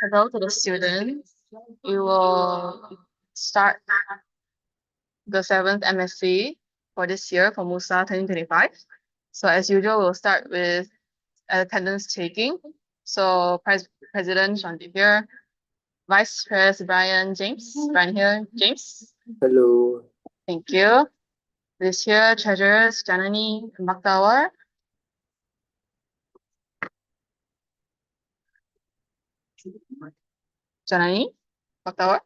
Hello to the students. We will start the 7th MSC for this year for MUSA 2025. So as usual, we'll start with attendance taking. So President Shanti here, Vice President Brian here, James. Hello. Thank you. This year, Treasurers Janani and Baktawar. Janani, Baktawar.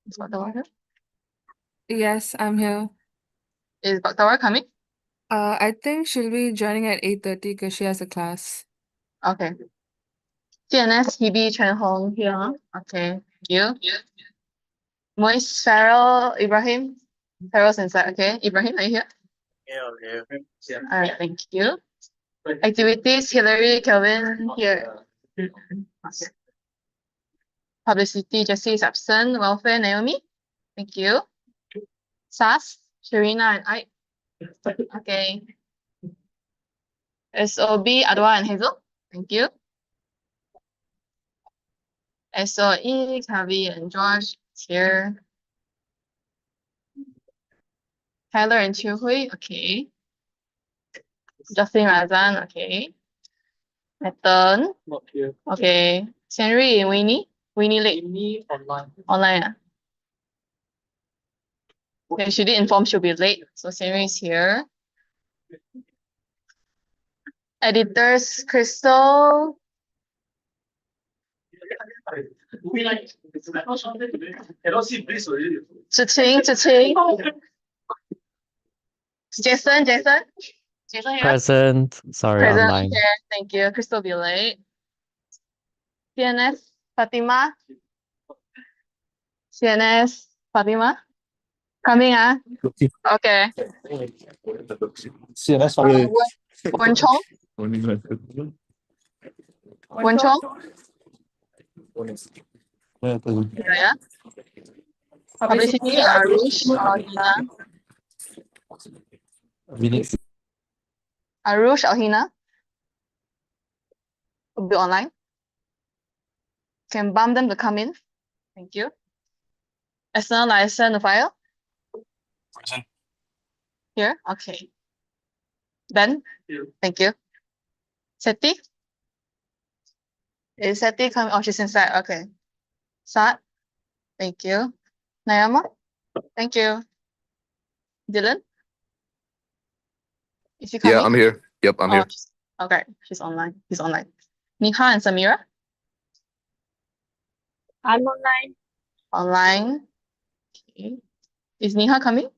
Is Baktawar here? Yes, I'm here. Is Baktawar coming? I think she'll be joining at 8:30 because she has a class. Okay. CNS Hebe Chen Hong here. Okay, thank you. Moise Farrell Ibrahim. Farrell's inside. Okay, Ibrahim, are you here? Yeah. All right, thank you. Activities, Hillary, Kelvin here. Okay. Publicity, Jessie is absent. Welfare, Naomi. Thank you. SAS, Sharina and I. Okay. SOB, Adwa and Hazel. Thank you. SOE, Kavi and Josh here. Tyler and Chiu-Hui, okay. Justin Razan, okay. Nathan, Not here. okay. Henry and Winnie late. Me online. Online. Okay, she did inform she'll be late. So Henry is here. Editors, Crystal. Chiching. Jason here. Present. Sorry, Present online. here. Thank you. Crystal be late. CNS, Fatima. CNS, Fatima. Coming, Okay. CNS sorry. Wen Chong. Wen Chong. Yeah. Publicity, Arush, Alhina. Arush, Alhina. Will be online. Can bump them to come in. Thank you. External license the file. Present. Here, okay. Ben, thank you. Seti? Is Seti coming? Oh, she's inside. Okay. Sat, thank you. Nayama, thank you. Dylan? Is she coming? Yeah, I'm here. Yep, I'm here. Okay, she's online. He's online. Niha and Samira? I'm online. Online. Okay. Is Niha coming?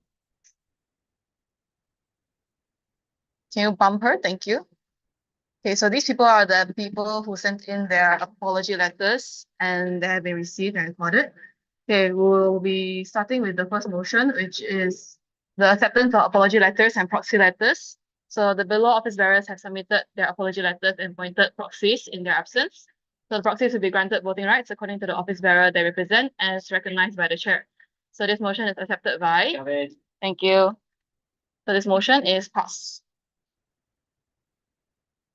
Can you bump her? Thank you. Okay, so these people are the people who sent in their apology letters and they have been received and recorded. Okay, we'll be starting with the first motion, which is the acceptance of apology letters and proxy letters. So the below office bearers have submitted their apology letters and appointed proxies in their absence. So the proxies will be granted voting rights according to the office bearer they represent as recognized by the chair. So this motion is accepted by. Thank you. So this motion is passed.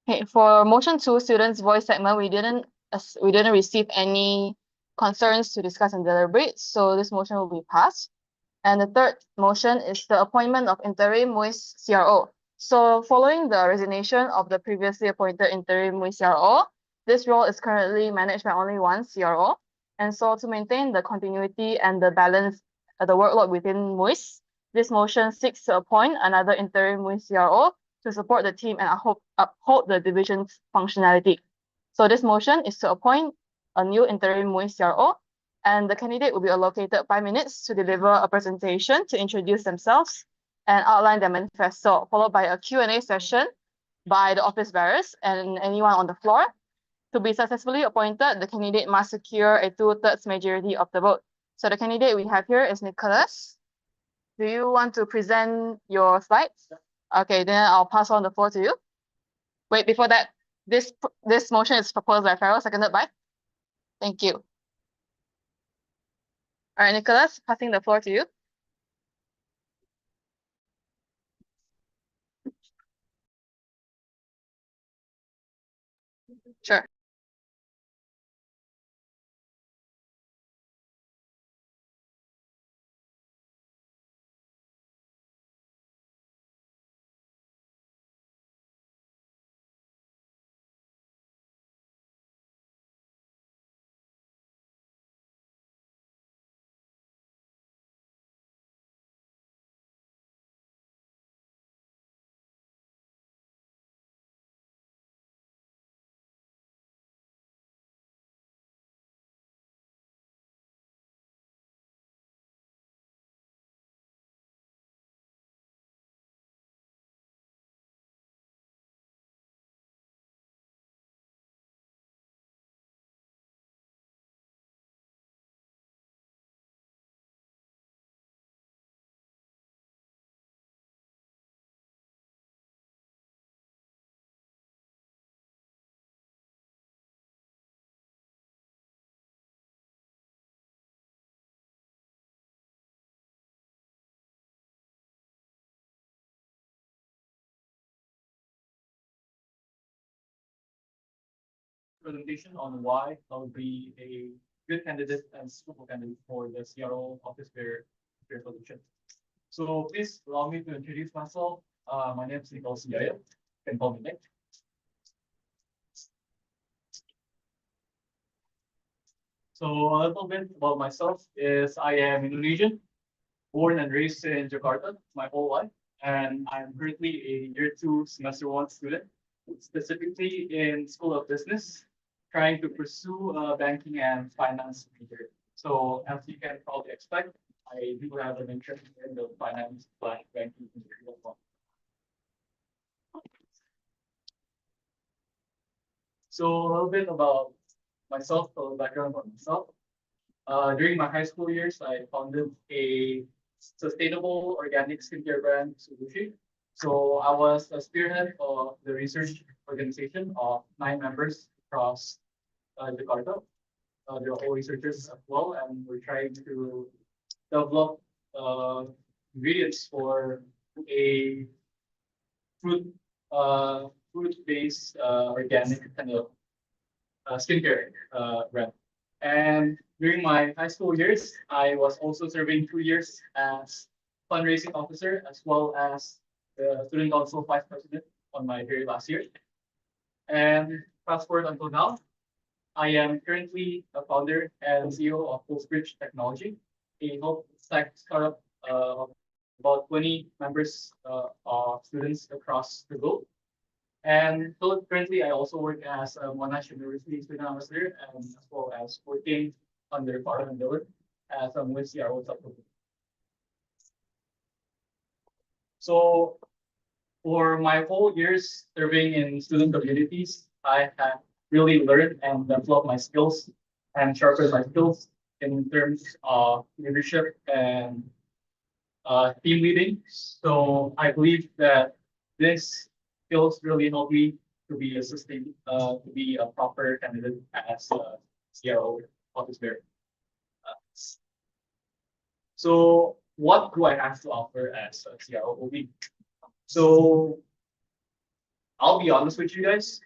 Okay, for motion 2, students' voice segment, we didn't receive any concerns to discuss and deliberate, so this motion will be passed. And the third motion is the appointment of interim MUIS CRO. So following the resignation of the previously appointed interim MUIS CRO, this role is currently managed by only one CRO. And so to maintain the continuity and the balance of the workload within MUIS, this motion seeks to appoint another interim MUIS CRO to support the team and uphold the division's functionality. So this motion is to appoint a new interim MUIS CRO, and the candidate will be allocated 5 minutes to deliver a presentation to introduce themselves and outline their manifesto, followed by a Q&A session by the office bearers and anyone on the floor. To be successfully appointed, the candidate must secure a 2/3 majority of the vote. So the candidate we have here is Nicholas. Do you want to present your slides? Okay, then I'll pass on the floor to you. Wait, before that, this motion is proposed by Farrell, seconded by? Thank you. All right, Nicholas, passing the floor to you. Sure. Presentation on why I would be a good candidate and suitable candidate for the CRO office bearer position. So please allow me to introduce myself. My name is Nicholas Jaya. You can call me Nick. So a little bit about myself is I am Indonesian, born and raised in Jakarta my whole life, and I'm currently a year 2 semester 1 student, specifically in School of Business, trying to pursue a banking and finance major. So as you can probably expect, I do have an interest in the finance / banking industry as well. So a little bit about myself, a little background about myself. During my high school years, I founded a sustainable organic skincare brand, Solushi. So I was a spearhead of the research organization of 9 members across Jakarta. They're all researchers as well, and we're trying to develop ingredients for a fruit fruit-based organic kind of skincare brand. And during my high school years, I was also serving 2 years as fundraising officer as well as the student council vice president on my very last year. And fast forward until now, I am currently a founder and CEO of Fullsbridge Technology, a health tech startup of about 20 members of students across the globe. And so currently, I also work as a Monash University student ambassador and as well as working under Farhan and Dillard as a MUSA CRO supplement. So for my whole years serving in student communities, I have really learned and developed my skills and sharpened my skills in terms of leadership and team leading. So I believe that this skills really help me to be to be a proper candidate as a CRO office bearer. So what do I have to offer as a CRO OB? So I'll be honest with you guys.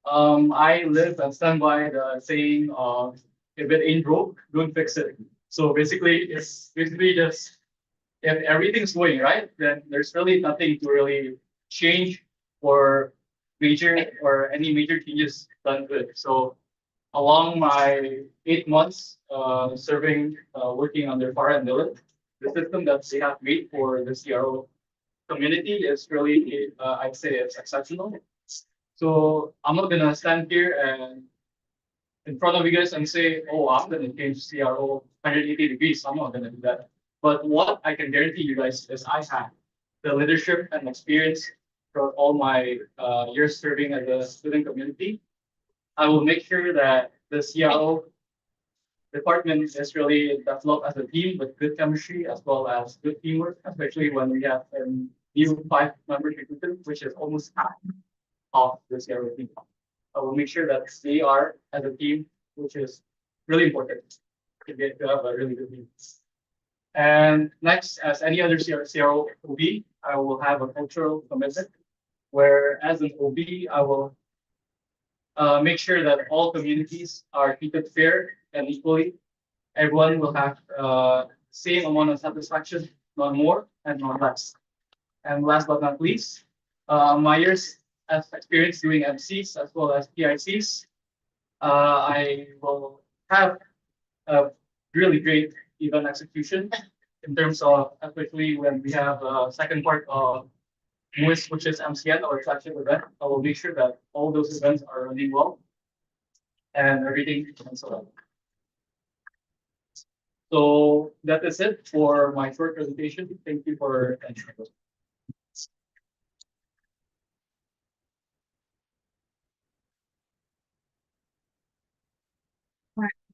I live and stand by the saying of if it ain't broke, don't fix it. So basically, it's basically just if everything's going right, then there's really nothing to really change or any major changes done to it. So along my 8 months serving working under Farah and Dylan, the system that they have made for the CRO community is really I'd say it's exceptional. So I'm not gonna stand here and in front of you guys and say, oh, I'm gonna change CRO 180 degrees. I'm not gonna do that. But what I can guarantee you guys is I have the leadership and experience throughout all my years serving as a student community. I will make sure that the CRO department is really developed as a team with good chemistry as well as good teamwork, especially when we have a new 5 members recruited, which is almost half of the CRO team. I will make sure that they are as a team, which is really important to have a really good team. And next, as any other CRO OB, I will have a cultural commitment where as an OB, I will make sure that all communities are treated fair and equally. Everyone will have same amount of satisfaction, not more and not less. And last but not least, my years as experience doing MCs as well as PICs, I will have a really great event execution in terms of, especially when we have a second part of MUS, which is MCN or flagship event. I will make sure that all those events are running well and everything and so on. So that is it for my short presentation. Thank you for attention.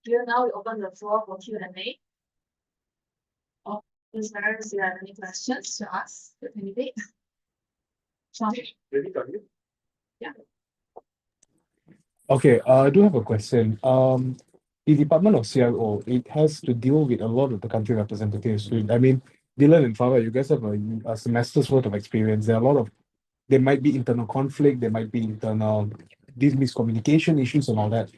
Here now we open the floor for Q&A. All listeners, do you have any questions to ask the candidate? Sean? Okay, I do have a question. The Department of CIO, it has to deal with a lot of the country representatives. I mean, Dylan and Farah, you guys have a semester's worth of experience. There might be internal conflict, there might be internal these miscommunication issues and all that.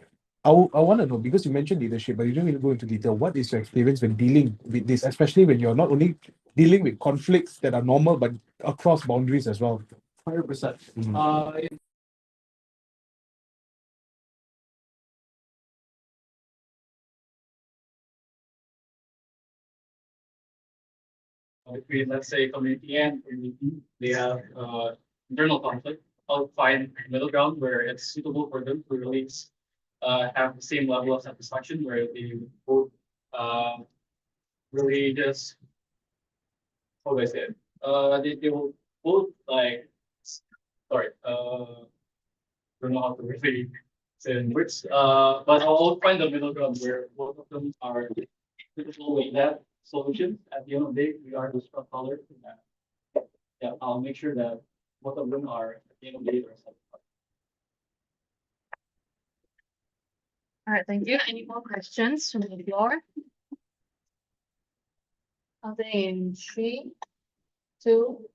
I want to know, because you mentioned leadership, but you didn't really go into detail. What is your experience when dealing with this, especially when you're not only dealing with conflicts that are normal, but across boundaries as well? 100%. Between, let's say, community and community, they have internal conflict. I'll find middle ground where it's suitable for them to really have the same level of satisfaction, where they both really just, how do I say it? They will both like, sorry, don't know how to really say it in words. But I'll find the middle ground where both of them are suitable with that solution. At the end of the day, we are the strong color. Yeah, I'll make sure that both of them are at the end of the day are satisfied. All right, thank you. Any more questions from the floor? Something in 3, 2.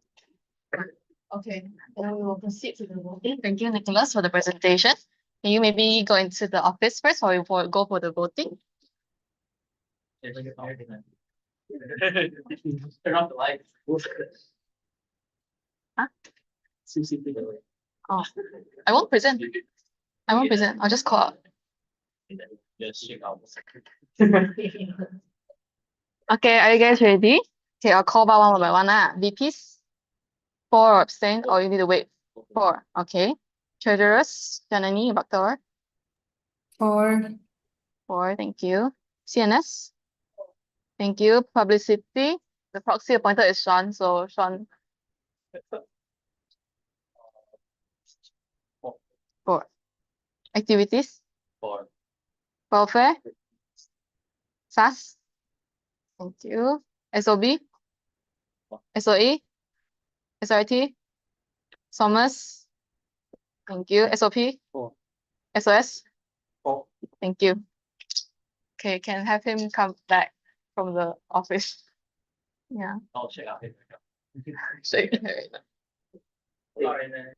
Okay, then we will proceed to the voting. Thank you, Nicholas, for the presentation. Can you maybe go into the office first or go for the voting? Turn off the lights. Huh? CCTV. Oh, I won't present. I'll just call out. Yes, check out. Okay, are you guys ready? Okay, I'll call one by one. VPs, 4 abstain, or you need to wait. 4. Okay. Treasurers, Janani, Baktor. 4. 4, thank you. CNS. Thank you. Publicity. The proxy appointed is Sean, so Sean. 4. Activities. 4. Welfare. SAS. Thank you. SOB. SOE. SRT. SOMAS. Thank you. SOP. 4. SOS. 4. Thank you. Okay, can have him come back from the office. Yeah. I'll check out. Shake your head. Sorry, man.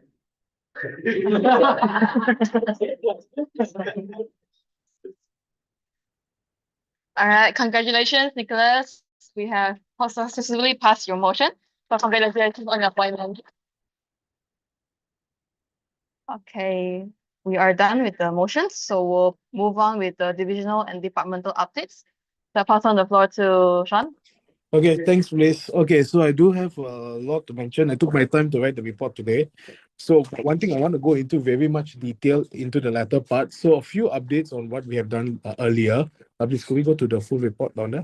All right, congratulations, Nicholas. We have successfully passed your motion. So congratulations on your appointment. Okay, we are done with the motions, so we'll move on with the divisional and departmental updates. So I pass on the floor to Sean. Okay, thanks, Bliss. Okay, so I do have a lot to mention. I took my time to write the report today. So one thing I want to go into very much detail into the latter part. So a few updates on what we have done earlier. Please, could we go to the full report, Donna?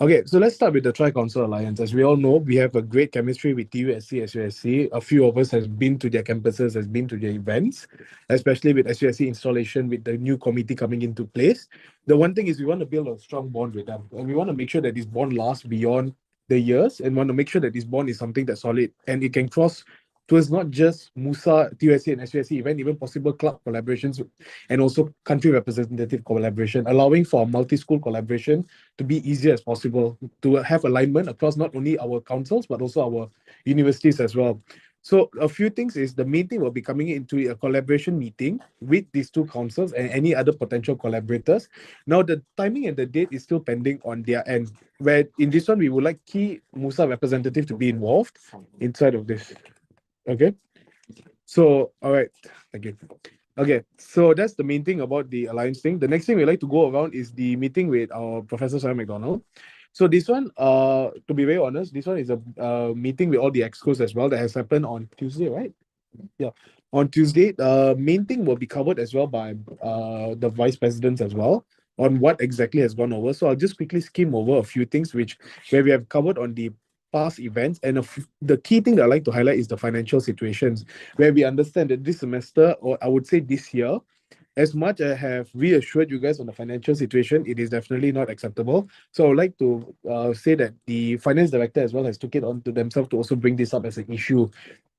Okay, so let's start with the Tri-Council Alliance. As we all know, we have a great chemistry with TUSC, SUSC. A few of us has been to their campuses, has been to their events, especially with SUSC installation, with the new committee coming into place. The one thing is we want to build a strong bond with them, and we want to make sure that this bond lasts beyond the years, and want to make sure that this bond is something that's solid and it can cross towards not just MUSA, TUSC, and SUSC event, even possible club collaborations and also country representative collaboration, allowing for multi-school collaboration to be easier as possible, to have alignment across not only our councils, but also our universities as well. So a few things is the main thing will be coming into a collaboration meeting with these two councils and any other potential collaborators. Now the timing and the date is still pending on their end. Where in this one we would like key MUSA representative to be involved inside of this. Okay. So all right, thank you. Okay, so that's the main thing about the alliance thing. The next thing we like to go around is the meeting with our Professor Sarah McDonald. So this one, to be very honest, this one is a meeting with all the excos as well that has happened on Tuesday, right? Yeah, on Tuesday. Main thing will be covered as well by the vice presidents as well on what exactly has gone over. So I'll just quickly skim over a few things where we have covered on the past events, and the key thing that I like to highlight is the financial situations, where we understand that this semester, or I would say this year, as much as I have reassured you guys on the financial situation, it is definitely not acceptable. So I would like to say that the finance director as well has took it on to themselves to also bring this up as an issue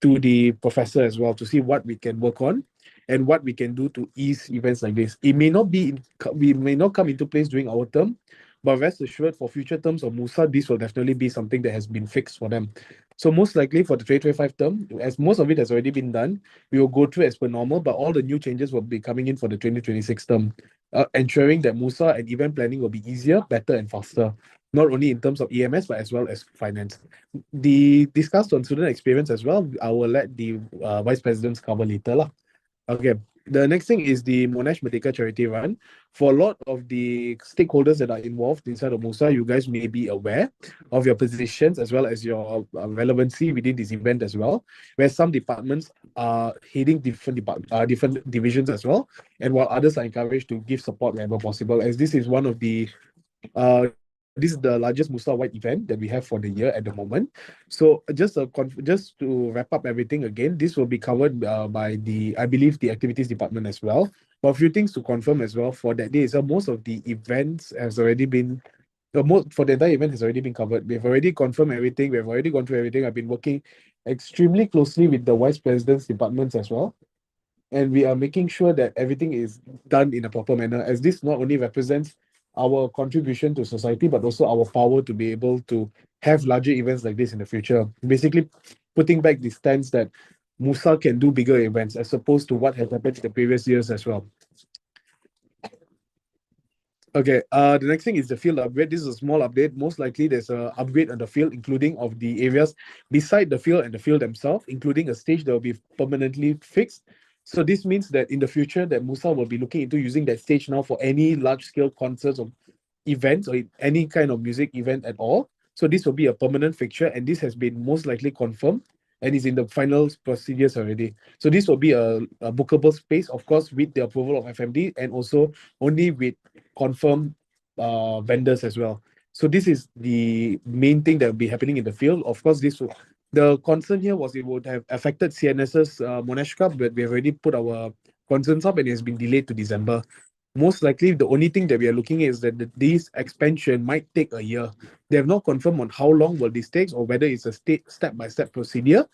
to the professor as well to see what we can work on and what we can do to ease events like this. It may not be, we may not come into place during our term, but rest assured for future terms of MUSA, this will definitely be something that has been fixed for them. So most likely for the 2025 term, as most of it has already been done, we will go through as per normal, but all the new changes will be coming in for the 2026 term, ensuring that MUSA and event planning will be easier, better, and faster, not only in terms of EMS, but as well as finance. The discussed on student experience as well, I will let the vice presidents cover later lah. Okay, the next thing is the Monash Merdeka charity run. For a lot of the stakeholders that are involved inside of MUSA, you guys may be aware of your positions as well as your relevancy within this event as well, where some departments are heading different divisions as well, and while others are encouraged to give support wherever possible, as this is one of the this is the largest MUSA-wide event that we have for the year at the moment. So just to wrap up everything again, this will be covered by I believe, the activities department as well. But a few things to confirm as well for that day. So most of the events has already been, for the entire event has already been covered. We've already confirmed everything. We've already gone through everything. I've been working extremely closely with the vice president's departments as well. And we are making sure that everything is done in a proper manner, as this not only represents our contribution to society, but also our power to be able to have larger events like this in the future. Basically, putting back the stance that MUSA can do bigger events as opposed to what has happened in the previous years as well. Okay, the next thing is the field upgrade. This is a small update. Most likely there's a upgrade on the field, including of the areas beside the field and the field themselves, including a stage that will be permanently fixed. So this means that in the future that MUSA will be looking into using that stage now for any large scale concerts or events or any kind of music event at all. So this will be a permanent fixture, and this has been most likely confirmed and is in the final procedures already. So this will be a bookable space, of course, with the approval of FMD and also only with confirmed vendors as well. So this is the main thing that will be happening in the field. Of course, the concern here was it would have affected CNS's Monash Cup, but we have already put our concerns up and it has been delayed to December. Most likely, the only thing that we are looking at is that this expansion might take a year. They have not confirmed on how long will this take or whether it's a step-by-step procedure.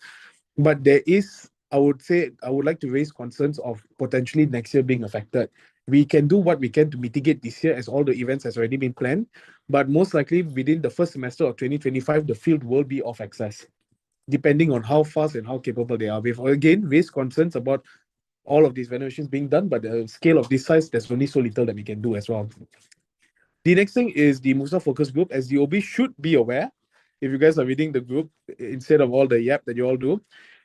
But there is, I would say, I would like to raise concerns of potentially next year being affected. We can do what we can to mitigate this year as all the events has already been planned. But most likely within the first semester of 2025, the field will be off access, depending on how fast and how capable they are. We've again raised concerns about all of these renovations being done, but the scale of this size, there's only so little that we can do as well. The next thing is the MUSA focus group. As the OB should be aware, if you guys are reading the group instead of all the yap that you all do,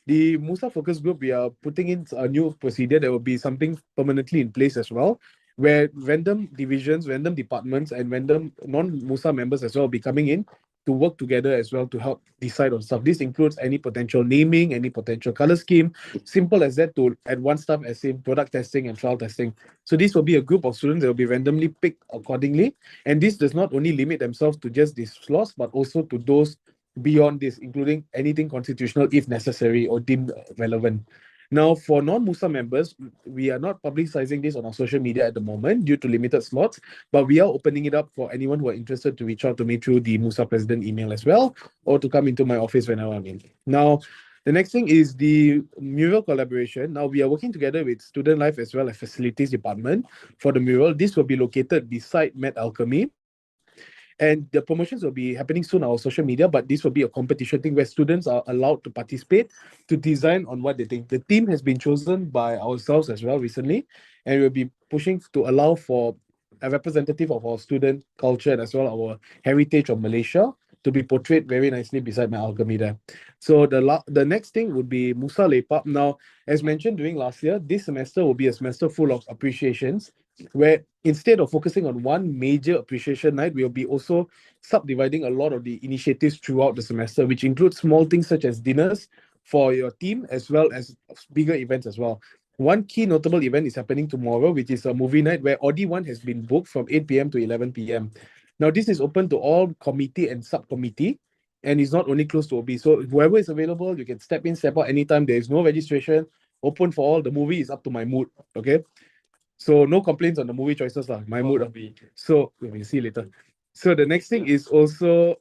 the MUSA focus group, we are putting in a new procedure that will be something permanently in place as well, where random divisions, random departments, and random non-MUSA members as well will be coming in to work together as well to help decide on stuff. This includes any potential naming, any potential color scheme, simple as that, to at one stuff as in product testing and trial testing. So this will be a group of students that will be randomly picked accordingly. And this does not only limit themselves to just these slots, but also to those beyond this, including anything constitutional if necessary or deemed relevant. Now, for non-MUSA members, we are not publicizing this on our social media at the moment due to limited slots, but we are opening it up for anyone who are interested to reach out to me through the MUSA president email as well, or to come into my office whenever I'm in. Now, the next thing is the mural collaboration. Now, we are working together with Student Life as well as Facilities Department for the mural. This will be located beside Met Alchemy. And the promotions will be happening soon on our social media, but this will be a competition thing where students are allowed to participate to design on what they think. The theme has been chosen by ourselves as well recently, and we'll be pushing to allow for a representative of our student culture and as well our heritage of Malaysia to be portrayed very nicely beside my alchemy there. So the next thing would be MUSA Lepak. Now, as mentioned during last year, this semester will be a semester full of appreciations, where instead of focusing on one major appreciation night, we'll be also subdividing a lot of the initiatives throughout the semester, which includes small things such as dinners for your team as well as bigger events as well. One key notable event is happening tomorrow, which is a movie night where Audi 1 has been booked from 8 p.m. to 11 p.m. Now, this is open to all committee and subcommittee, and it's not only close to OB. So whoever is available, you can step in, step out anytime. There is no registration, open for all. The movie is up to my mood, okay? So no complaints on the movie choices, lah. My mood. So we'll see later. So the next thing is also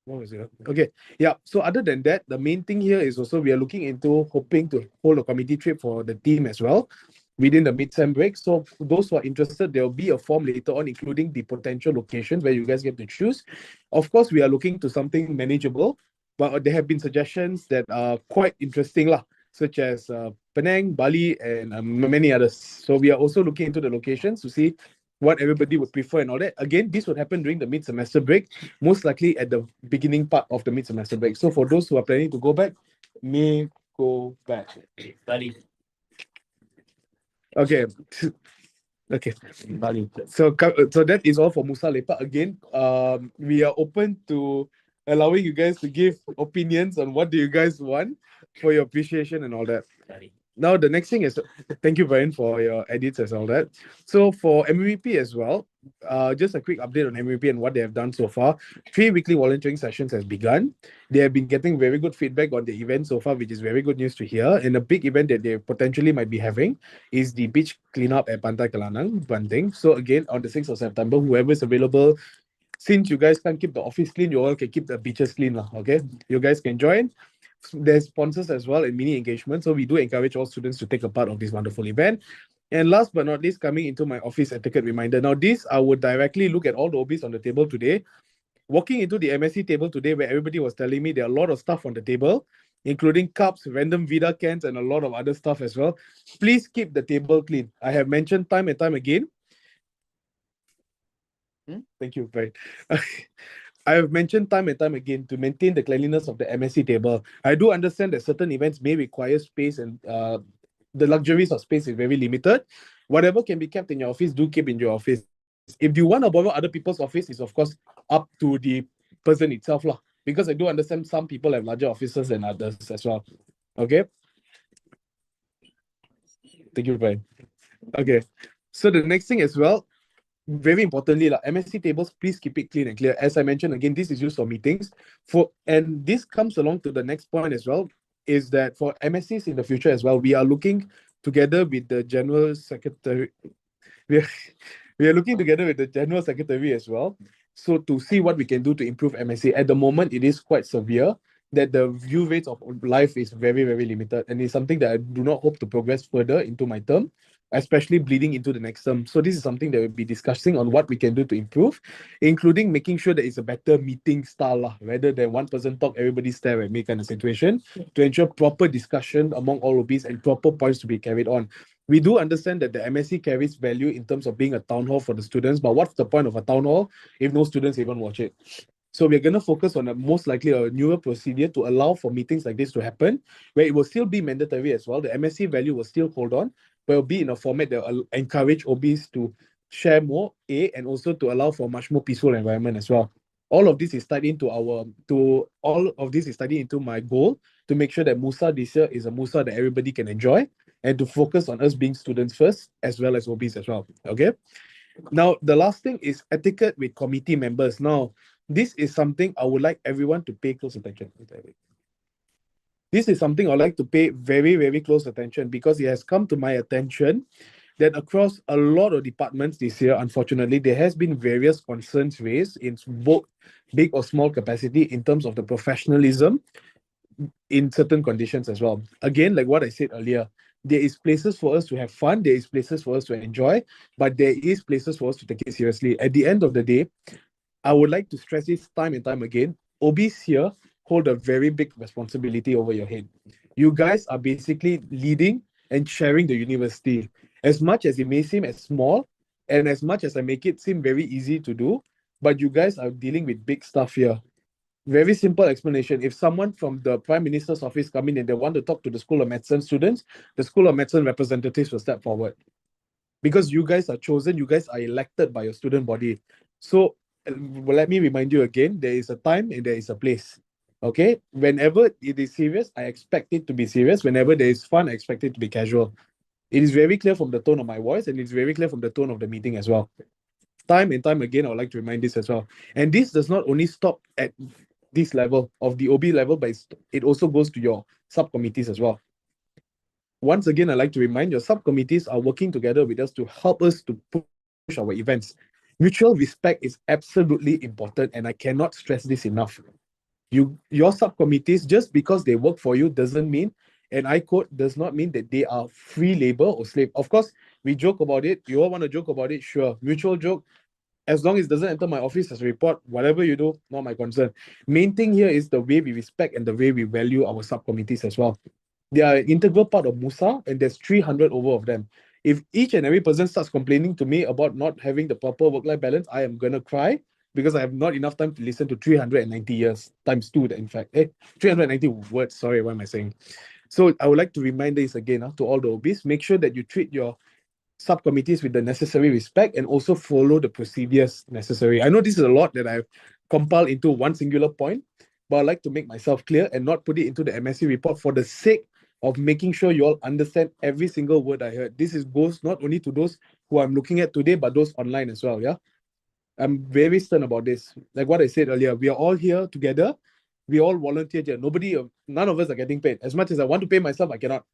what was it? Okay, yeah. So other than that, the main thing here is also we are looking into hoping to hold a committee trip for the team as well within the mid-sem break. So for those who are interested, there will be a form later on, including the potential locations where you guys get to choose. Of course, we are looking to something manageable, but there have been suggestions that are quite interesting, lah, such as Penang, Bali, and many others. So we are also looking into the locations to see what everybody would prefer and all that. Again, this would happen during the mid-semester break, most likely at the beginning part of the mid-semester break. So for those who are planning to go back, may go back. Bali. Okay. Okay. So that is all for Musa Lepak. Again, we are open to allowing you guys to give opinions on what do you guys want for your appreciation and all that. Now, the next thing is, thank you, Brian, for your edits and all that. So for MVP as well, just a quick update on MVP and what they have done so far. 3 weekly volunteering sessions has begun. They have been getting very good feedback on the event so far, which is very good news to hear. And a big event that they potentially might be having is the beach cleanup at Pantai Kelanang, Banting. So again, on the 6th of September, whoever is available, since you guys can't keep the office clean, you all can keep the beaches clean, okay? You guys can join. There's sponsors as well and mini engagement. So we do encourage all students to take a part of this wonderful event. And last but not least, coming into my office etiquette reminder. Now, this I would directly look at all the OBs on the table today. Walking into the MSC table today, where everybody was telling me there are a lot of stuff on the table, including cups, random Vida cans, and a lot of other stuff as well. Please keep the table clean. I have mentioned time and time again. Thank you, Brian. I have mentioned time and time again to maintain the cleanliness of the MSC table. I do understand that certain events may require space and the luxuries of space is very limited. Whatever can be kept in your office, do keep in your office. If you want to borrow other people's office, it's of course up to the person itself, lah. Because I do understand some people have larger offices than others as well. Okay. Thank you, Brian. Okay. So the next thing as well, very importantly, MSC tables, please keep it clean and clear. As I mentioned, again, this is used for meetings. And this comes along to the next point as well, is that for MSCs in the future as well, we are looking together with the General Secretary. We are looking together with the General Secretary as well. So to see what we can do to improve MSC. At the moment, it is quite severe that the view rates of life is very, very limited. And it's something that I do not hope to progress further into my term, especially bleeding into the next term. So this is something that we'll be discussing on what we can do to improve, including making sure that it's a better meeting style, rather than one person talk, everybody stare at me kind of situation, to ensure proper discussion among all OBs and proper points to be carried on. We do understand that the MSC carries value in terms of being a town hall for the students, but what's the point of a town hall if no students even watch it? So we're going to focus on most likely a newer procedure to allow for meetings like this to happen, where it will still be mandatory as well. The MSC value will still hold on, but it will be in a format that will encourage OBs to share more, and also to allow for a much more peaceful environment as well. All of this is tied into my goal to make sure that MUSA this year is a MUSA that everybody can enjoy, and to focus on us being students first as well as OBs as well. Okay. Now, the last thing is etiquette with committee members. Now, this is something I would like everyone to pay close attention. This is something I'd like to pay very, very close attention, because it has come to my attention that across a lot of departments this year, unfortunately, there has been various concerns raised in both big or small capacity in terms of the professionalism in certain conditions as well. Again, like what I said earlier, There is places for us to have fun, there is places for us to enjoy, but there is places for us to take it seriously. At the end of the day, I would like to stress this time and time again. OBs here hold a very big responsibility over your head. You guys are basically leading and sharing the university. As much as it may seem as small, and as much as I make it seem very easy to do, but you guys are dealing with big stuff here. Very simple explanation. If someone from the Prime Minister's office come in and they want to talk to the School of Medicine students, the School of Medicine representatives will step forward. Because you guys are chosen, you guys are elected by your student body. So let me remind you again, there is a time and there is a place. Okay? Whenever it is serious, I expect it to be serious. Whenever there is fun, I expect it to be casual. It is very clear from the tone of my voice, and it's very clear from the tone of the meeting as well. Time and time again, I would like to remind this as well. And this does not only stop at this level of the OB level, but it also goes to your subcommittees as well. Once again, I'd like to remind your subcommittees are working together with us to help us to push our events. Mutual respect is absolutely important, and I cannot stress this enough. Your subcommittees, just because they work for you, doesn't mean, and I quote, does not mean that they are free labor or slave. Of course, we joke about it. You all want to joke about it, sure. Mutual joke. As long as it doesn't enter my office as a report, whatever you do, not my concern. Main thing here is the way we respect and the way we value our subcommittees as well. They are an integral part of MUSA, and there's 300 over of them. If each and every person starts complaining to me about not having the proper work-life balance, I am gonna cry, because I have not enough time to listen to 390 years times 2, in fact. 390 words, sorry, what am I saying? So I would like to remind this again to all the OBs, make sure that you treat your subcommittees with the necessary respect and also follow the procedures necessary. I know this is a lot that I've compiled into one singular point, but I'd like to make myself clear and not put it into the MSC report for the sake of making sure you all understand every single word I heard. This goes not only to those who I'm looking at today, but those online as well, yeah? I'm very stern about this. Like what I said earlier, we are all here together. We all volunteered here. None of us are getting paid. As much as I want to pay myself, I cannot.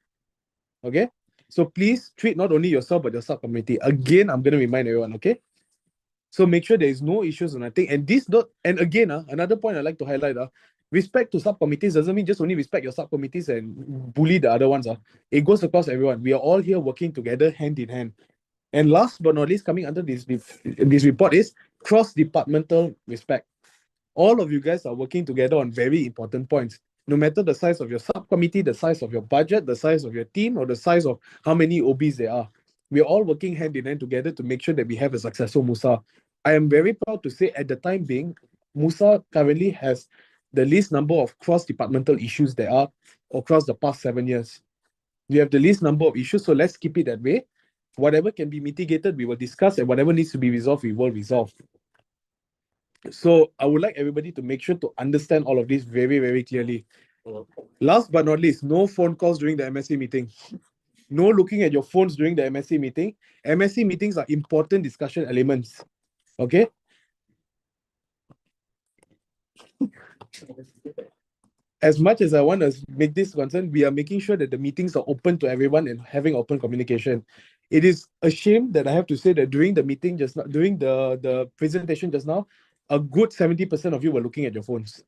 Okay? So please treat not only yourself, but your subcommittee. Again, I'm going to remind everyone, okay? So make sure there is no issues or nothing. And again, another point I'd like to highlight, respect to subcommittees doesn't mean just only respect your subcommittees and bully the other ones. It goes across everyone. We are all here working together, hand in hand. And last but not least, coming under this report is cross-departmental respect. All of you guys are working together on very important points. No matter the size of your subcommittee, the size of your budget, the size of your team, or the size of how many OBs there are, we are all working hand in hand together to make sure that we have a successful MUSA. I am very proud to say at the time being, MUSA currently has the least number of cross-departmental issues there are across the past 7 years. We have the least number of issues, so let's keep it that way. Whatever can be mitigated, we will discuss, and whatever needs to be resolved, we will resolve. So I would like everybody to make sure to understand all of this very, very clearly. Last but not least, no phone calls during the MSC meeting. No looking at your phones during the MSC meeting. MSC meetings are important discussion elements. Okay? As much as I want to make this concern, we are making sure that the meetings are open to everyone and having open communication. It is a shame that I have to say that during the meeting just now, during the presentation just now, a good 70% of you were looking at your phones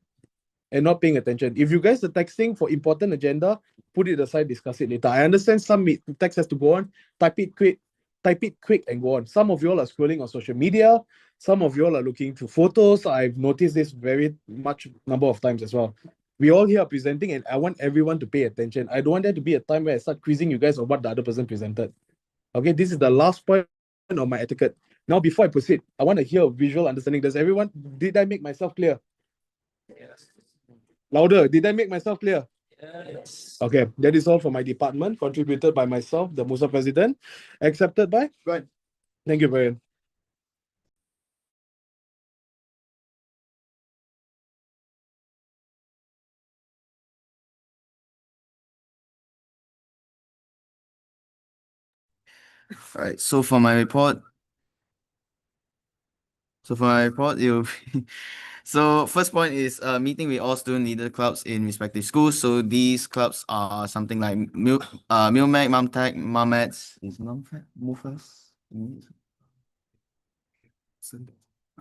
and not paying attention. If you guys are texting for important agenda, put it aside, discuss it later. I understand some text has to go on, type it quick and go on. Some of you all are scrolling on social media. Some of you all are looking through photos. I've noticed this very much number of times as well. We all here are presenting, and I want everyone to pay attention. I don't want there to be a time where I start quizzing you guys on what the other person presented. Okay, this is the last point of my etiquette. Now, before I proceed, I want to hear a visual understanding. Did I make myself clear? Yes. Louder, did I make myself clear? Yes. Okay, that is all for my department, contributed by myself, the MUSA president, accepted by? Right. Thank you, Brian. All right. So for my report, you'll so first point is meeting with all student leader clubs in respective schools. So these clubs are something like MilMac, MumTech, Mumets. Is MumTech MUFAS?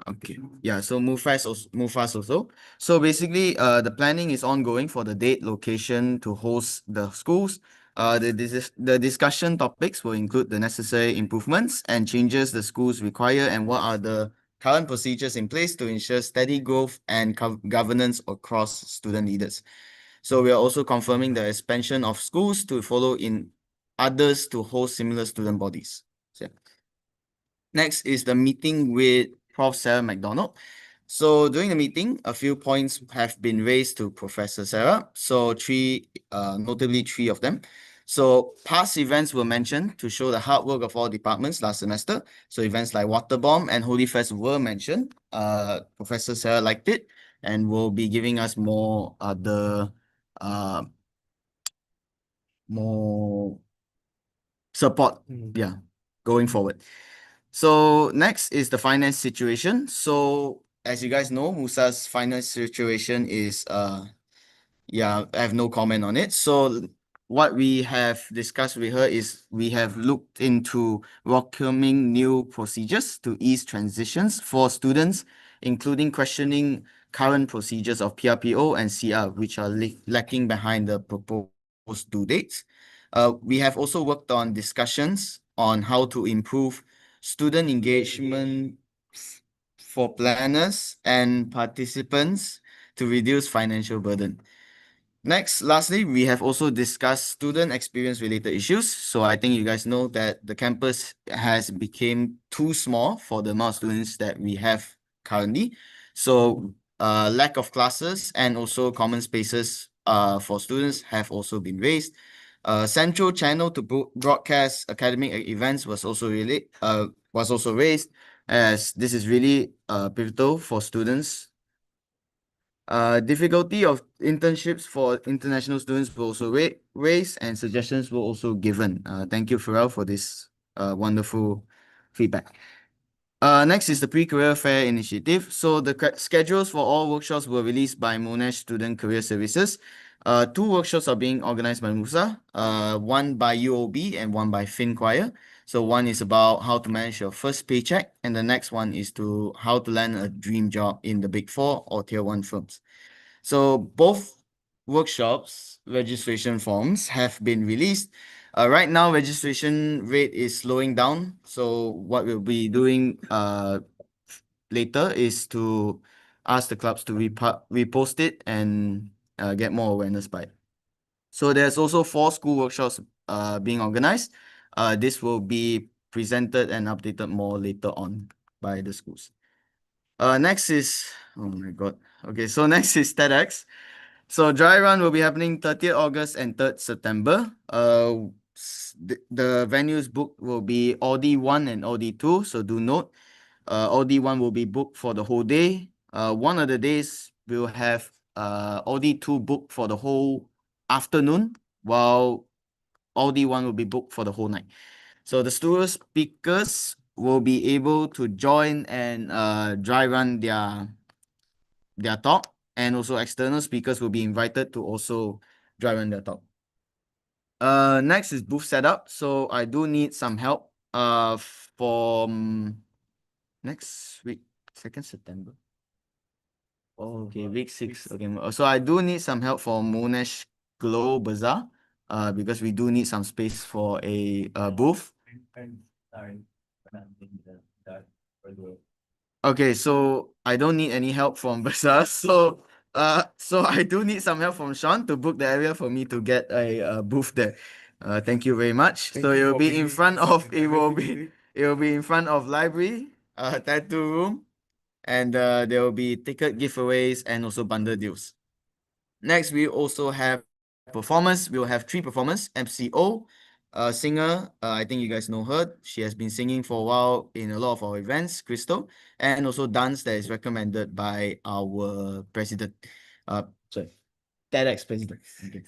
Okay. Yeah, so MUFAS also. So basically, the planning is ongoing for the date, location to host the schools. The discussion topics will include the necessary improvements and changes the schools require and what are the current procedures in place to ensure steady growth and governance across student leaders. So we are also confirming the expansion of schools to follow in others to host similar student bodies. So, next is the meeting with Prof. Sarah McDonald. So during the meeting, a few points have been raised to Professor Sarah. So notably three of them. So past events were mentioned to show the hard work of all departments last semester. So events like Water Bomb and Holy Fest were mentioned. Professor Sarah liked it and will be giving us more more support, going forward. So next is the finance situation. So as you guys know, MUSA's finance situation is I have no comment on it. So what we have discussed with her is we have looked into welcoming new procedures to ease transitions for students, including questioning current procedures of PRPO and CR, which are lacking behind the proposed due dates. We have also worked on discussions on how to improve student engagement for planners and participants to reduce financial burden. Lastly, we have also discussed student experience related issues. So I think you guys know that the campus has become too small for the amount of students that we have currently. So lack of classes and also common spaces for students have also been raised. Central channel to broadcast academic events was also raised, as this is really pivotal for students. Difficulty of internships for international students were also raised and suggestions were also given. Thank you, Pharrell, for this wonderful feedback. Next is the pre-career fair initiative. So the schedules for all workshops were released by Monash Student Career Services. Two workshops are being organized by MUSA, one by UOB and one by FinQuire. So one is about how to manage your first paycheck, and the next one is to how to land a dream job in the Big Four or Tier 1 firms. So both workshops registration forms have been released. Right now, registration rate is slowing down. So what we'll be doing later is to ask the clubs to repost it and get more awareness by it. So there's also 4 school workshops being organized. This will be presented and updated more later on by the schools. Next is, oh my God. Okay, so next is TEDx. So dry run will be happening 30th August and 3rd September. The venues booked will be Audi 1 and Audi 2. So do note, Audi 1 will be booked for the whole day. One of the days we'll have Audi 2 booked for the whole afternoon, while Audi 1 will be booked for the whole night. So the student speakers will be able to join and dry run their talk, and also external speakers will be invited to also dry run their talk. Next is booth setup. So I do need some help from next week, 2nd September. Oh, okay, week 6. Okay, so I do need some help for Monash Glow Bazaar, because we do need some space for a booth. Okay, so I don't need any help from Bazaar. So I do need some help from Sean to book the area for me to get a booth there. Thank you very much. So it will be in front of library, tattoo room, and there will be ticket giveaways and also bundle deals. Next, we also have performance. We will have 3 performers: MCO, singer. I think you guys know her. She has been singing for a while in a lot of our events, Crystal, and also dance that is recommended by our president. TEDx president. Okay.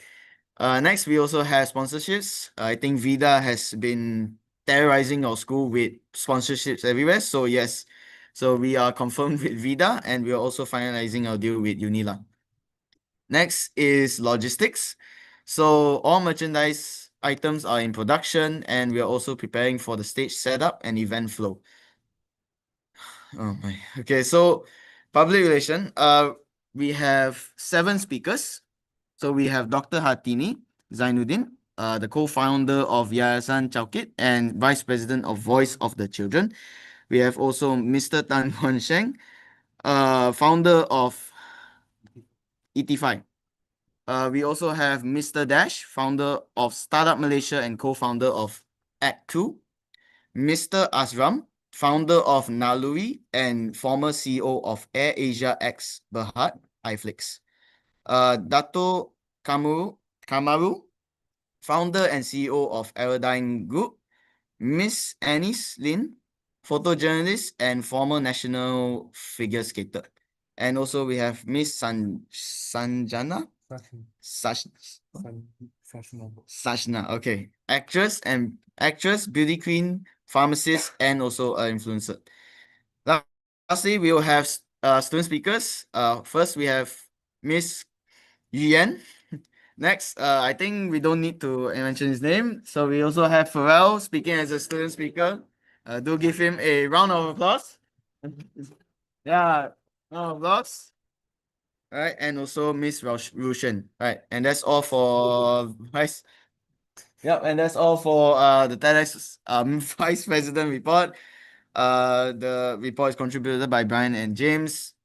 Next, we also have sponsorships. I think Vida has been terrorizing our school with sponsorships everywhere. So yes, so we are confirmed with Vida, and we are also finalizing our deal with Unila. Next is logistics. So all merchandise items are in production, and we are also preparing for the stage setup and event flow. Oh my. Okay, so public relation. We have 7 speakers. So we have Dr. Hartini Zainuddin, the co-founder of Yayasan Chowkit and vice president of Voice of the Children. We have also Mr. Tan Huan Sheng, founder of ET5. We also have Mr. Dash, founder of Startup Malaysia and co-founder of Act2. Mr. Asram, founder of Naluri and former CEO of Air Asia X Berhad, iFlix. Dato Kamaru, founder and CEO of Aerodyne Group. Miss Anis Lin, photojournalist and former national figure skater. And also we have Miss Sanjana Sashna, okay. Actress, beauty queen, pharmacist, and also an influencer. Lastly, we will have student speakers. First we have Miss Yuan. Next, I think we don't need to mention his name. So we also have Pharrell speaking as a student speaker. Do give him a round of applause. Yeah, round of applause. All right, and also Miss Rushan. All right, and that's all for vice. Yep, and that's all for the TEDx vice president report. The report is contributed by Brian and James,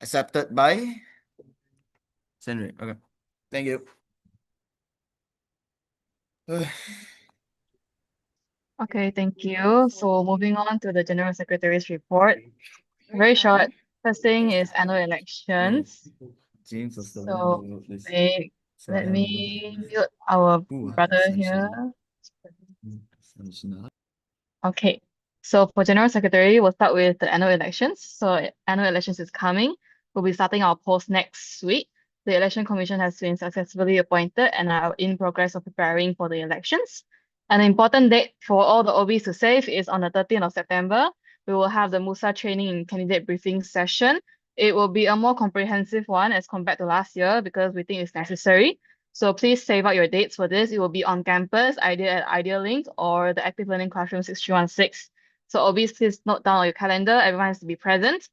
accepted by Senri. Okay, thank you. Okay, thank you. So moving on to the General Secretary's report. Very short. First thing is annual elections. James was the So, one who wrote this. wait, So let I don't me mute our know. brother here. Okay, so for General Secretary, we'll start with the annual elections. So annual elections is coming. We'll be starting our polls next week. The Election Commission has been successfully appointed and are in progress of preparing for the elections. An important date for all the OBs to save is on the 13th of September. We will have the MUSA training and candidate briefing session. It will be a more comprehensive one as compared to last year because we think it's necessary. So please save out your dates for this. It will be on campus, either at Idea Link or the Active Learning Classroom 6316. So OBs, please note down on your calendar. Everyone has to be present.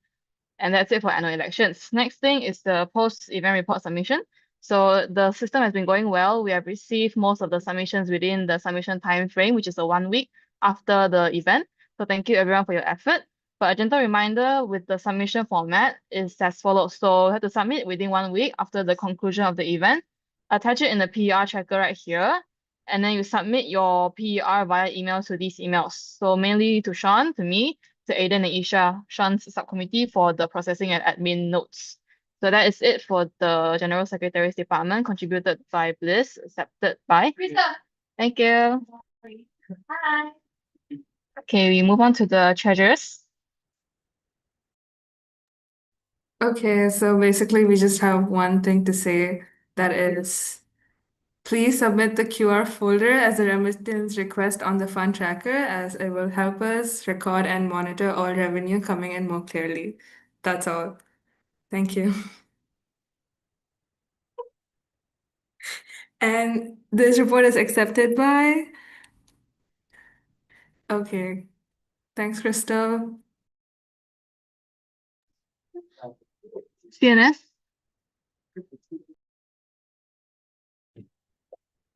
And that's it for annual elections. Next thing is the post-event report submission. So the system has been going well. We have received most of the submissions within the submission time frame, which is 1 week after the event. So thank you everyone for your effort. But a gentle reminder with the submission format is as follows. So you have to submit within 1 week after the conclusion of the event. Attach it in the PER tracker right here. And then you submit your PER via email to these emails. So mainly to Sean, to me, to Aiden and Isha, Sean's subcommittee for the processing and admin notes. So that is it for the General Secretary's Department, contributed by Bliss, accepted by. Krista. Thank you. Hi. Okay, we move on to the treasurers. Okay, so basically we just have one thing to say, that is, please submit the QR folder as a remittance request on the fund tracker, as it will help us record and monitor all revenue coming in more clearly. That's all. Thank you. And this report is accepted by. Okay. Thanks, Crystal. CNS.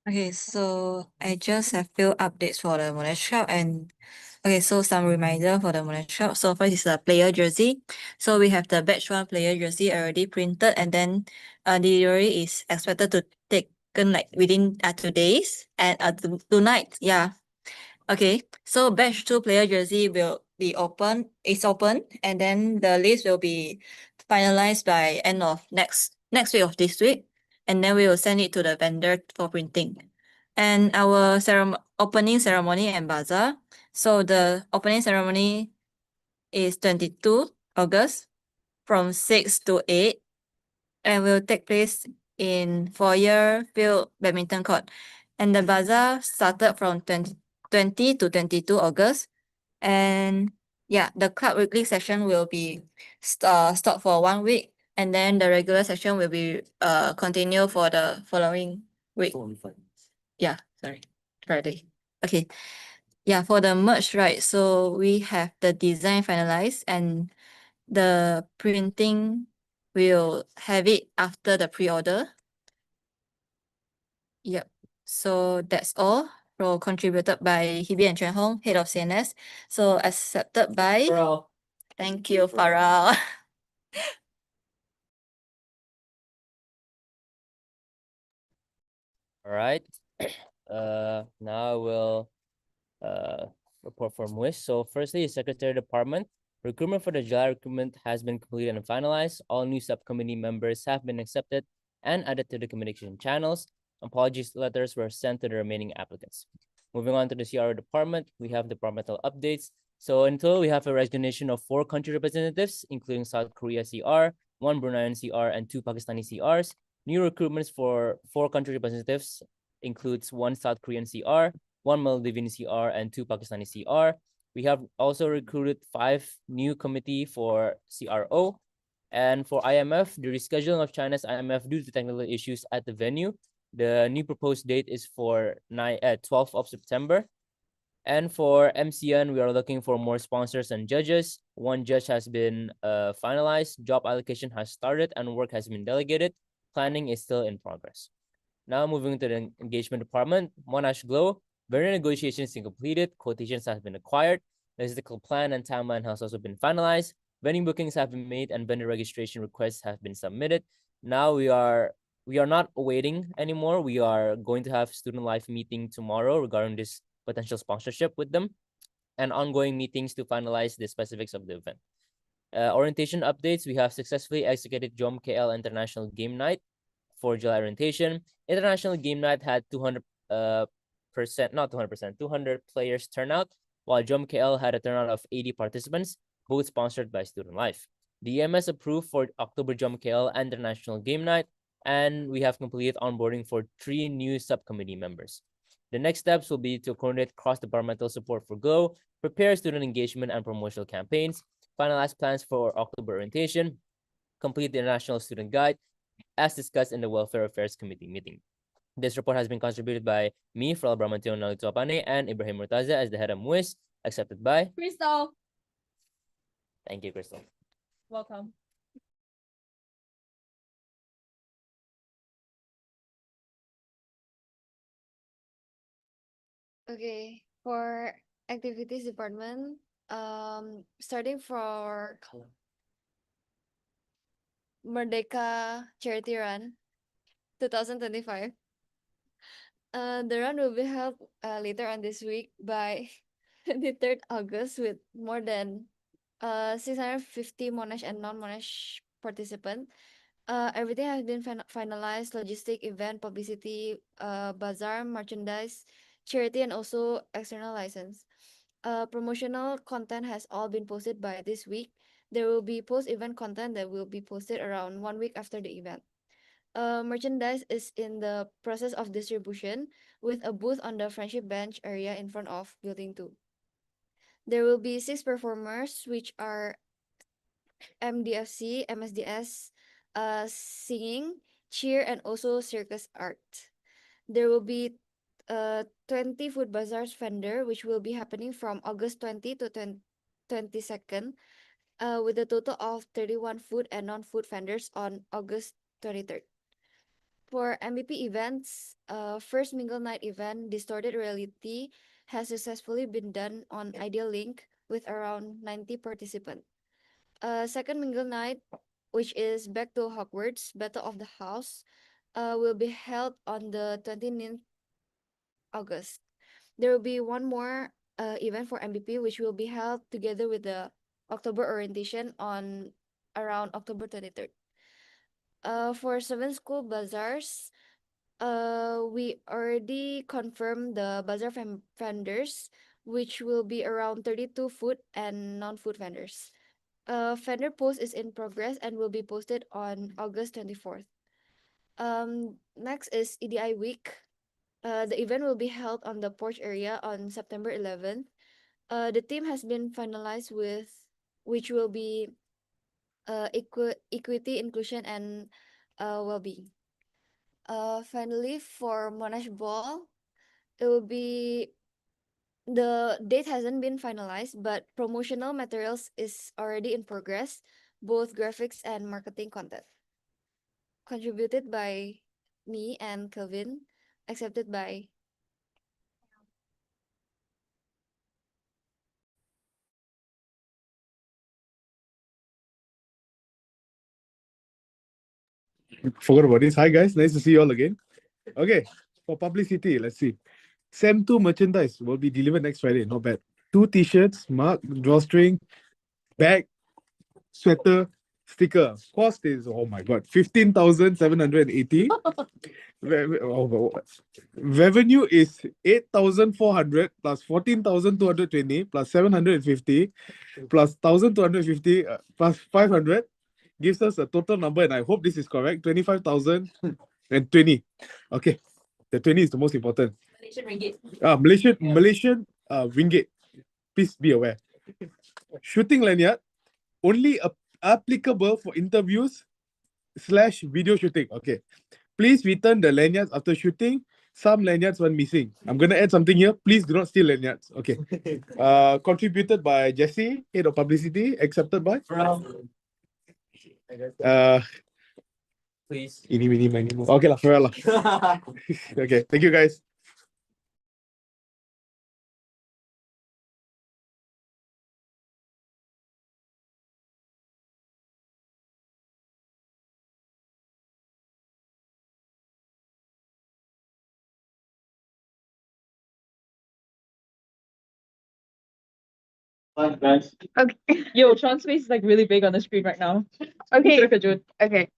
Okay, so I just have few updates for the Monash shop and okay, so some reminder for the Monash shop. So first is the player jersey. So we have the batch 1 player jersey already printed, and then delivery is expected to taken like within 2 days and tonight. Yeah. Okay, so batch 2 player jersey will be open, and then the list will be finalized by end of next week of this week, and then we will send it to the vendor for printing. And our opening ceremony and bazaar. So the opening ceremony is 22 August from 6 to 8 and will take place in foyer field badminton court. And the bazaar started from 20 to 22 August. And yeah, the club weekly session will be stopped for 1 week, and then the regular session will be continue for the following week. Yeah, sorry, Friday. Okay. Yeah, for the merch, right? So we have the design finalized and the printing will have it after the pre-order. Yep. So that's all. Role contributed by Hebe and Chen Hong, head of CNS. So accepted by. Thank you, Farah. All right. Now we'll report for MUS. So firstly, Secretary Department. Recruitment for the July recruitment has been completed and finalized. All new subcommittee members have been accepted and added to the communication channels. Apologies letters were sent to the remaining applicants. Moving on to the CRO department, we have departmental updates. So in total, we have a resignation of 4 country representatives, including South Korea CR, 1 Bruneian CR, and 2 Pakistani CRs. New recruitments for 4 country representatives includes 1 South Korean CR, 1 Maldivian CR, and 2 Pakistani CR. We have also recruited 5 new committee for CRO. And for IMF, the rescheduling of China's IMF due to technical issues at the venue. The new proposed date is for 12th of September. And for MCN, we are looking for more sponsors and judges. 1 judge has been finalized, job allocation has started, and work has been delegated. Planning is still in progress. Now moving to the engagement department, Monash Glow, vendor negotiations been completed, quotations have been acquired, logistical plan and timeline has also been finalized, venue bookings have been made, and vendor registration requests have been submitted. Now we are not waiting anymore. We are going to have student life meeting tomorrow regarding this potential sponsorship with them, and ongoing meetings to finalize the specifics of the event. Orientation updates, we have successfully executed JOM KL International Game Night for July orientation. International Game Night had 200 players turnout, while JOM KL had a turnout of 80 participants, both sponsored by Student Life. The EMS approved for October JOM KL International Game Night, and we have completed onboarding for 3 new subcommittee members. The next steps will be to coordinate cross-departmental support for GLOW, prepare student engagement and promotional campaigns, finalize plans for October orientation, complete the International Student Guide, as discussed in the Welfare Affairs Committee meeting. This report has been contributed by me, Fral Bramantio Nalituapane, and Ibrahim Murtaza as the head of MUIS, accepted by Crystal, Thank you, Crystal. welcome. Okay, for activities department, starting for Merdeka Charity Run 2025. The run will be held later on this week by 23rd August with more than 650 Monash and non-Monash participants. Everything has been finalized: logistic, event, publicity, bazaar, merchandise, charity, and also external license. Promotional content has all been posted by this week. There will be post-event content that will be posted around 1 week after the event. Merchandise is in the process of distribution with a booth on the Friendship Bench area in front of Building 2. There will be 6 performers, which are MDFC, MSDS, singing, cheer, and also circus art. There will be 20 food bazaars vendor, which will be happening from August 20 to 22nd, with a total of 31 food and non-food vendors on August 23rd. For MVP events, first Mingle Night event, Distorted Reality, has successfully been done on Ideal Link with around 90 participants. Second Mingle Night, which is Back to Hogwarts, Battle of the House, will be held on the 29th August. There will be one more event for MVP, which will be held together with the October orientation on around October 23rd. For 7 school bazaars, we already confirmed the bazaar vendors, which will be around 32 food and non-food vendors. Vendor post is in progress and will be posted on August 24th. Next is EDI week. The event will be held on the porch area on September 11th. The theme has been finalized with which will be equity, inclusion, and well-being. Finally, for Monash Ball, it will be the date hasn't been finalized, but promotional materials is already in progress, both graphics and marketing content. Contributed by me and Kelvin. accepted by. Forgot about this. Hi guys, nice to see you all again. Okay, for publicity, let's see. Sem 2 merchandise will be delivered next Friday. Not bad. 2 t-shirts, mug, drawstring, bag, sweater, sticker. Cost is, oh my god, 15,780. Revenue is 8,400 plus 14,220 plus 750 plus 1,250 plus 500 gives us a total number, and I hope this is correct, 25,020. Okay, the 20 is the most important. Malaysian ringgit. Malaysian ringgit. Please be aware. Shooting lanyard only applicable for interviews / video shooting. Okay. Please return the lanyards after shooting. Some lanyards went missing. I'm gonna add something here. Please do not steal lanyards. Okay. Contributed by Jesse, head of publicity. Accepted by Please. Ini, mini, mini, mo. Okay lah, Farrell lah. Okay, thank you guys. Fine, guys. Okay. Yo, Sean's face is like really big on the screen right now. Okay. Okay.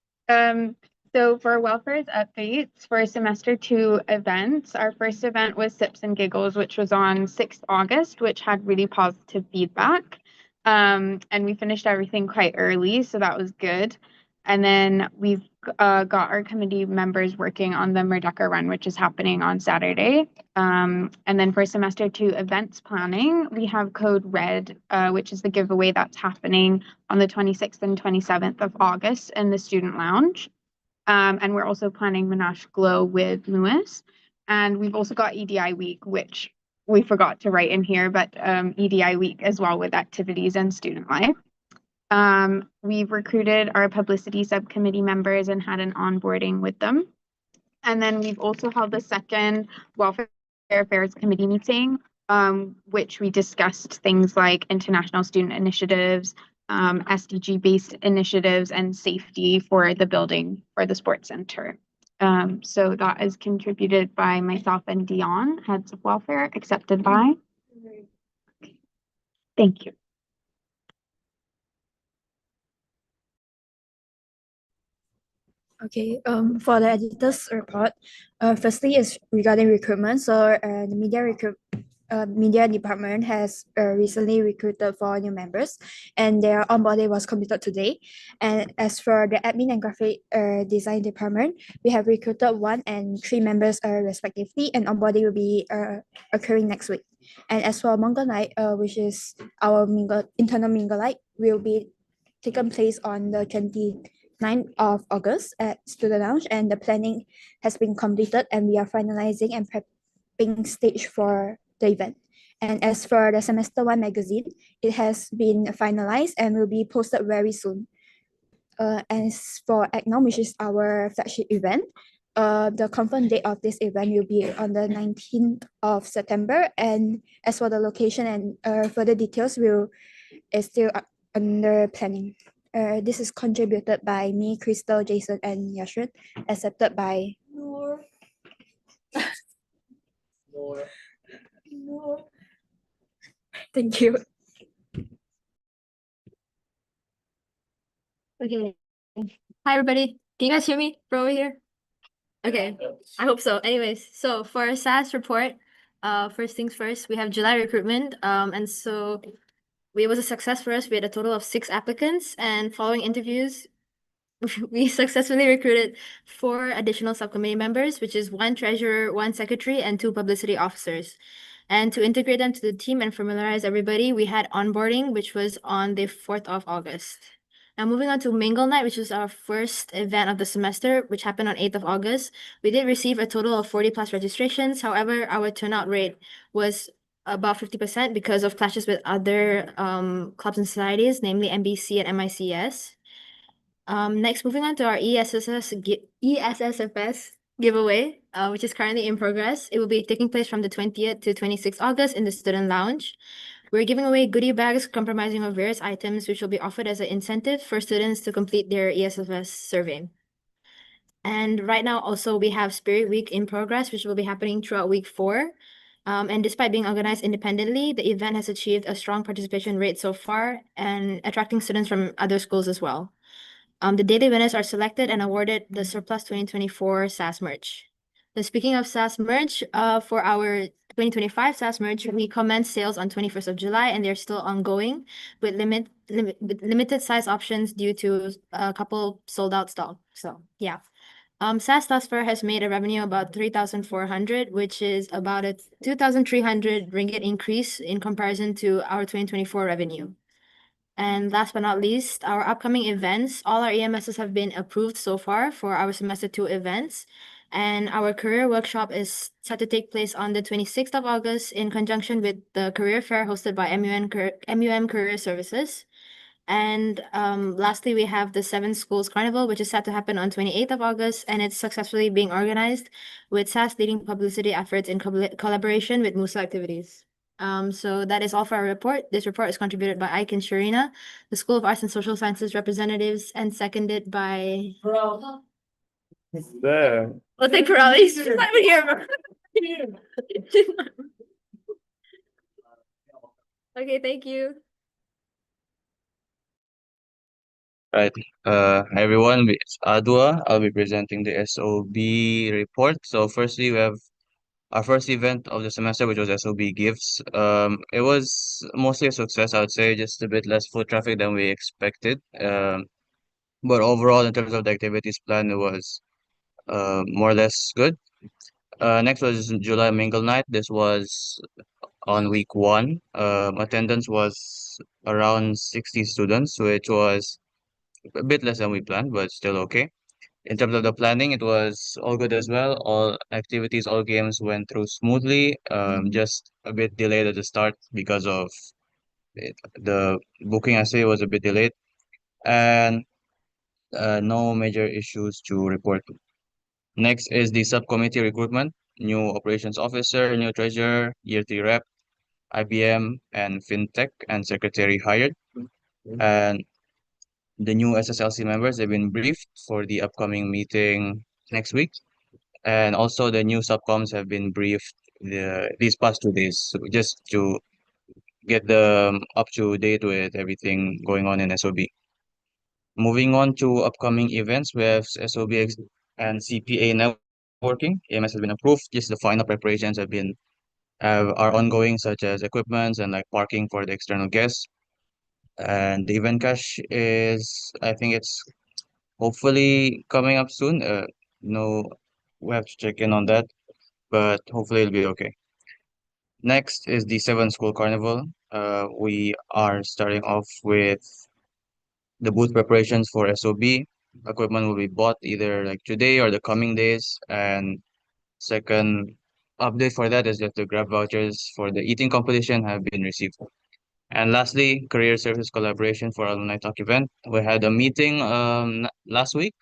So for welfare's updates for semester 2 events, our first event was Sips and Giggles, which was on 6th August, which had really positive feedback. And we finished everything quite early, so that was good. And then we've got our committee members working on the Merdeka Run, which is happening on Saturday. And then for semester 2 events planning, we have Code Red, which is the giveaway that's happening on the 26th and 27th of August in the student lounge. And we're also planning Monash Glow with Lewis. And we've also got EDI Week, which we forgot to write in here, but EDI Week as well with activities and student life. We've recruited our publicity subcommittee members and had an onboarding with them. And then we've also held the second Welfare Affairs Committee meeting, which we discussed things like international student initiatives, SDG-based initiatives, and safety for the building for the sports center. So that is contributed by myself and Dion, heads of welfare, accepted by. Thank you. Okay, for the editor's report, firstly is regarding recruitment. So the media department has recently recruited 4 new members, and their onboarding was completed today. And as for the admin and graphic design department, we have recruited 1 and 3 members respectively, and onboarding will be occurring next week. And as for Mingle Night, which is our internal Mingle Night, will be taken place on the 29th of August at Student Lounge, and the planning has been completed, and we are finalizing and prepping stage for the event. And as for the semester 1 magazine, it has been finalized and will be posted very soon. As for ACNOM, which is our flagship event, the confirmed date of this event will be on the 19th of September. And as for the location and further details, is still under planning. This is contributed by me, Crystal, Jason, and Yashun, accepted by Noor. Noor. Thank you. Okay. Hi, everybody. Can you guys hear me from over here? Okay, I hope so. Anyways, so for our SAS report, first things first, we have July recruitment. And so it was a success for us. We had a total of 6 applicants, and following interviews, we successfully recruited 4 additional subcommittee members, which is 1 treasurer, 1 secretary, and 2 publicity officers. And to integrate them to the team and familiarize everybody, we had onboarding, which was on the 4th of August. Now moving on to Mingle Night, which was our first event of the semester, which happened on 8th of August. We did receive a total of 40 plus registrations. However, our turnout rate was about 50% because of clashes with other clubs and societies, namely MBC and MICS. Next, moving on to our ESSFS giveaway, which is currently in progress. It will be taking place from the 20th to 26th August in the student lounge. We're giving away goodie bags comprising of various items, which will be offered as an incentive for students to complete their ESFS survey. And right now, also, we have Spirit Week in progress, which will be happening throughout week 4. And despite being organized independently, the event has achieved a strong participation rate so far and attracting students from other schools as well. The daily winners are selected and awarded the Surplus 2024 SAS merch. Then speaking of SAS merch, for our 2025 SAS merch, we commenced sales on 21st of July and they're still ongoing with limited size options due to a couple sold out stock. So yeah. SAS thus far has made a revenue about 3,400, which is about a 2,300 ringgit increase in comparison to our 2024 revenue. And last but not least, our upcoming events, all our EMSs have been approved so far for our semester 2 events. And our career workshop is set to take place on the 26th of August in conjunction with the career fair hosted by MUM Career Services. And lastly, we have the 7 Schools Carnival, which is set to happen on 28th of August, and it's successfully being organized with SAS leading publicity efforts in collaboration with MUSA activities. So that is all for our report. This report is contributed by Ike and Sharina, the School of Arts and Social Sciences representatives, and seconded by... There. Well, thank Corral. He's not even here. Okay, thank you. Right. Hi everyone, it's Adwa. I'll be presenting the SOB report. So firstly, we have our first event of the semester, which was SOB Gifts. It was mostly a success, I would say, just a bit less foot traffic than we expected. But overall, in terms of the activities plan, it was more or less good. Next was July Mingle Night. This was on week 1. Attendance was around 60 students, which was a bit less than we planned, but still okay. In terms of the planning, it was all good as well. All activities, all games went through smoothly. Just a bit delayed at the start because of the booking essay was a bit delayed, and no major issues to report. Next is the subcommittee recruitment. New operations officer, new treasurer, year 3 rep, IBM and fintech and secretary hired. And the new SSLC members have been briefed for the upcoming meeting next week. And also the new subcoms have been briefed these past 2 days, so just to get them up to date with everything going on in SOB. Moving on to upcoming events, we have SOBX and CPA networking. AMS has been approved. Just the final preparations are ongoing, such as equipments and like parking for the external guests. And the event cash is, I think it's hopefully coming up soon. No, we have to check in on that, but hopefully it'll be okay. Next is the 7 School Carnival. We are starting off with the booth preparations for SOB. Equipment will be bought either like today or the coming days. And second update for that is that the Grab vouchers for the eating competition have been received. And lastly, career services collaboration for alumni talk event. We had a meeting last week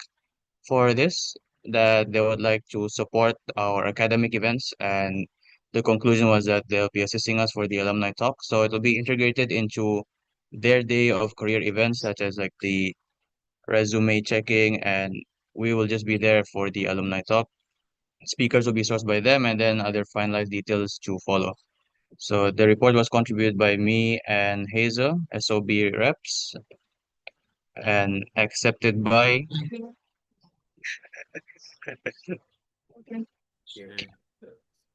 for this, that they would like to support our academic events, and the conclusion was that they'll be assisting us for the alumni talk. So it will be integrated into their day of career events, such as like the resume checking, and we will just be there for the alumni talk. Speakers will be sourced by them, and then other finalized details to follow. So the report was contributed by me and Hazel, SOB reps, and accepted by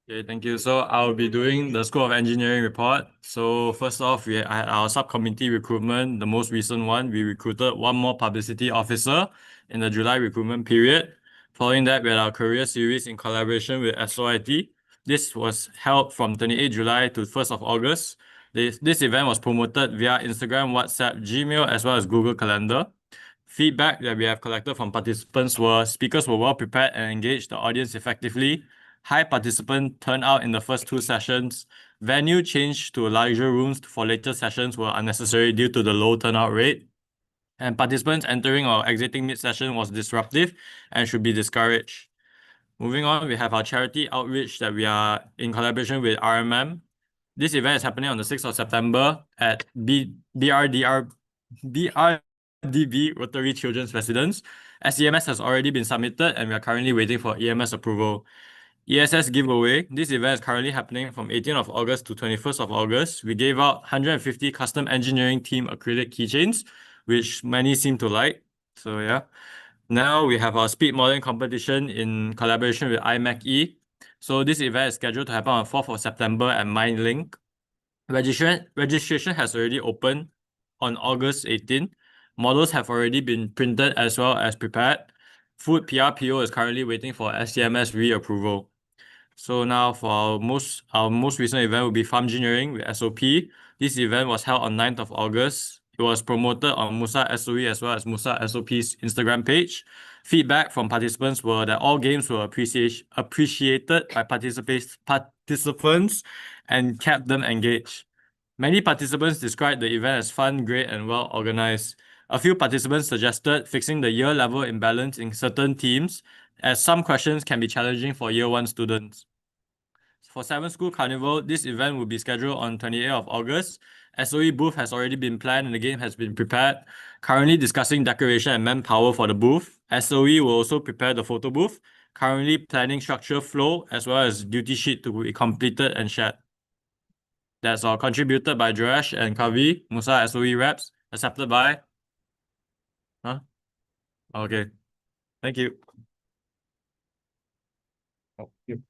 Okay, thank you. So I'll be doing the School of Engineering report. So first off, I had our subcommittee recruitment, the most recent one. We recruited 1 more publicity officer in the July recruitment period. Following that, we had our career series in collaboration with SOIT. This was held from 28 July to 1st of August. This event was promoted via Instagram, WhatsApp, Gmail, as well as Google Calendar. Feedback that we have collected from participants were speakers were well prepared and engaged the audience effectively. High participant turnout in the first 2 sessions. Venue change to larger rooms for later sessions were unnecessary due to the low turnout rate. And participants entering or exiting mid-session was disruptive and should be discouraged. Moving on, we have our charity outreach that we are in collaboration with RMM. This event is happening on the 6th of September at BRDB Rotary Children's Residence. SEMS has already been submitted and we are currently waiting for EMS approval. ESS giveaway. This event is currently happening from 18th of August to 21st of August. We gave out 150 custom engineering team acrylic keychains, which many seem to like. So yeah. Now we have our speed modeling competition in collaboration with IMAC-E. So this event is scheduled to happen on 4th of September at MindLink. Registration has already opened on August 18. Models have already been printed as well as prepared. Food PRPO is currently waiting for SCMS reapproval. So now for our most recent event will be Farm Engineering with SOP. This event was held on 9th of August. It was promoted on MUSA SOE as well as MUSA SOP's Instagram page. Feedback from participants were that all games were appreciated by participants and kept them engaged. Many participants described the event as fun, great, and well organized. A few participants suggested fixing the year level imbalance in certain teams, as some questions can be challenging for year 1 students. For 7 School Carnival, this event will be scheduled on 28th of August. SOE booth has already been planned and the game has been prepared. Currently discussing decoration and manpower for the booth. SOE will also prepare the photo booth. Currently planning structure flow as well as duty sheet to be completed and shared. That's all contributed by Joash and Kavi, MUSA SOE reps, accepted by... Huh? Okay. Thank you. Oh, you.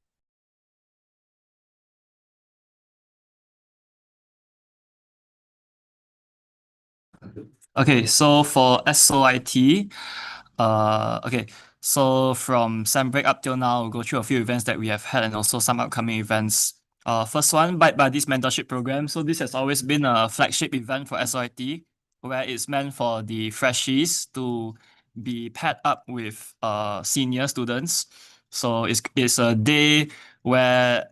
Okay, so for SOIT, okay, so from sem break up till now, we'll go through a few events that we have had and also some upcoming events. First one, Bite Buddies mentorship program. So this has always been a flagship event for SOIT, where it's meant for the freshies to be paired up with senior students. So it's a day where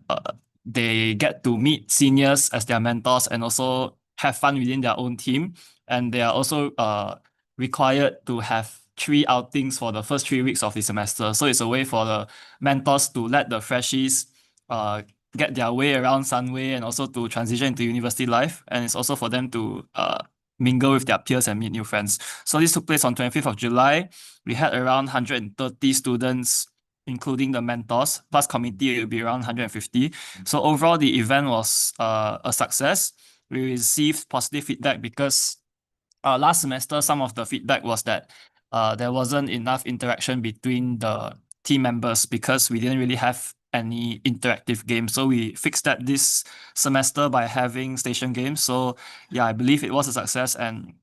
they get to meet seniors as their mentors and also have fun within their own team. And they are also required to have 3 outings for the first 3 weeks of the semester. So it's a way for the mentors to let the freshies get their way around Sunway and also to transition into university life. And it's also for them to mingle with their peers and meet new friends. So this took place on 25th of July. We had around 130 students, including the mentors, plus committee, it will be around 150. So overall, the event was a success. We received positive feedback because last semester, some of the feedback was that there wasn't enough interaction between the team members because we didn't really have any interactive games. So we fixed that this semester by having station games. So yeah, I believe it was a success and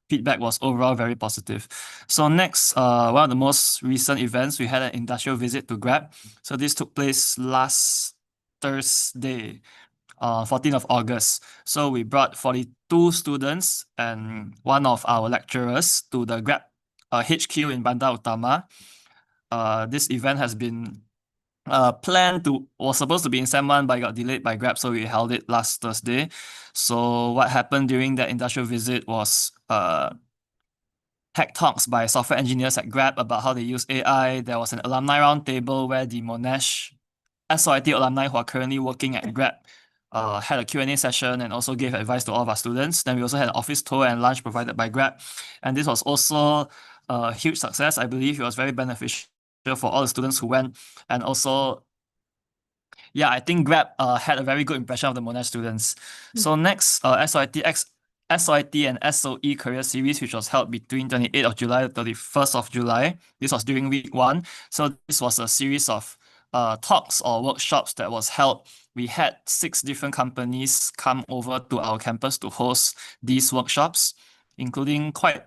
feedback was overall very positive. So next, one of the most recent events, we had an industrial visit to Grab. So this took place last Thursday, 14th of August. So we brought 42 students and one of our lecturers to the Grab HQ in Bandar Utama. This event has been was supposed to be in Sem 1 but got delayed by Grab, so we held it last Thursday. So what happened during that industrial visit was tech talks by software engineers at Grab about how they use AI. There was an alumni roundtable where the Monash SOIT alumni who are currently working at Grab had a Q&A session and also gave advice to all of our students. Then we also had an office tour and lunch provided by Grab. And this was also a huge success. I believe it was very beneficial for all the students who went. And also, yeah, I think Grab had a very good impression of the Monash students. So next, SOIT and SOE Career Series, which was held between 28th of July to 31st of July. This was during week 1. So this was a series of talks or workshops that was held. We had 6 different companies come over to our campus to host these workshops, including quite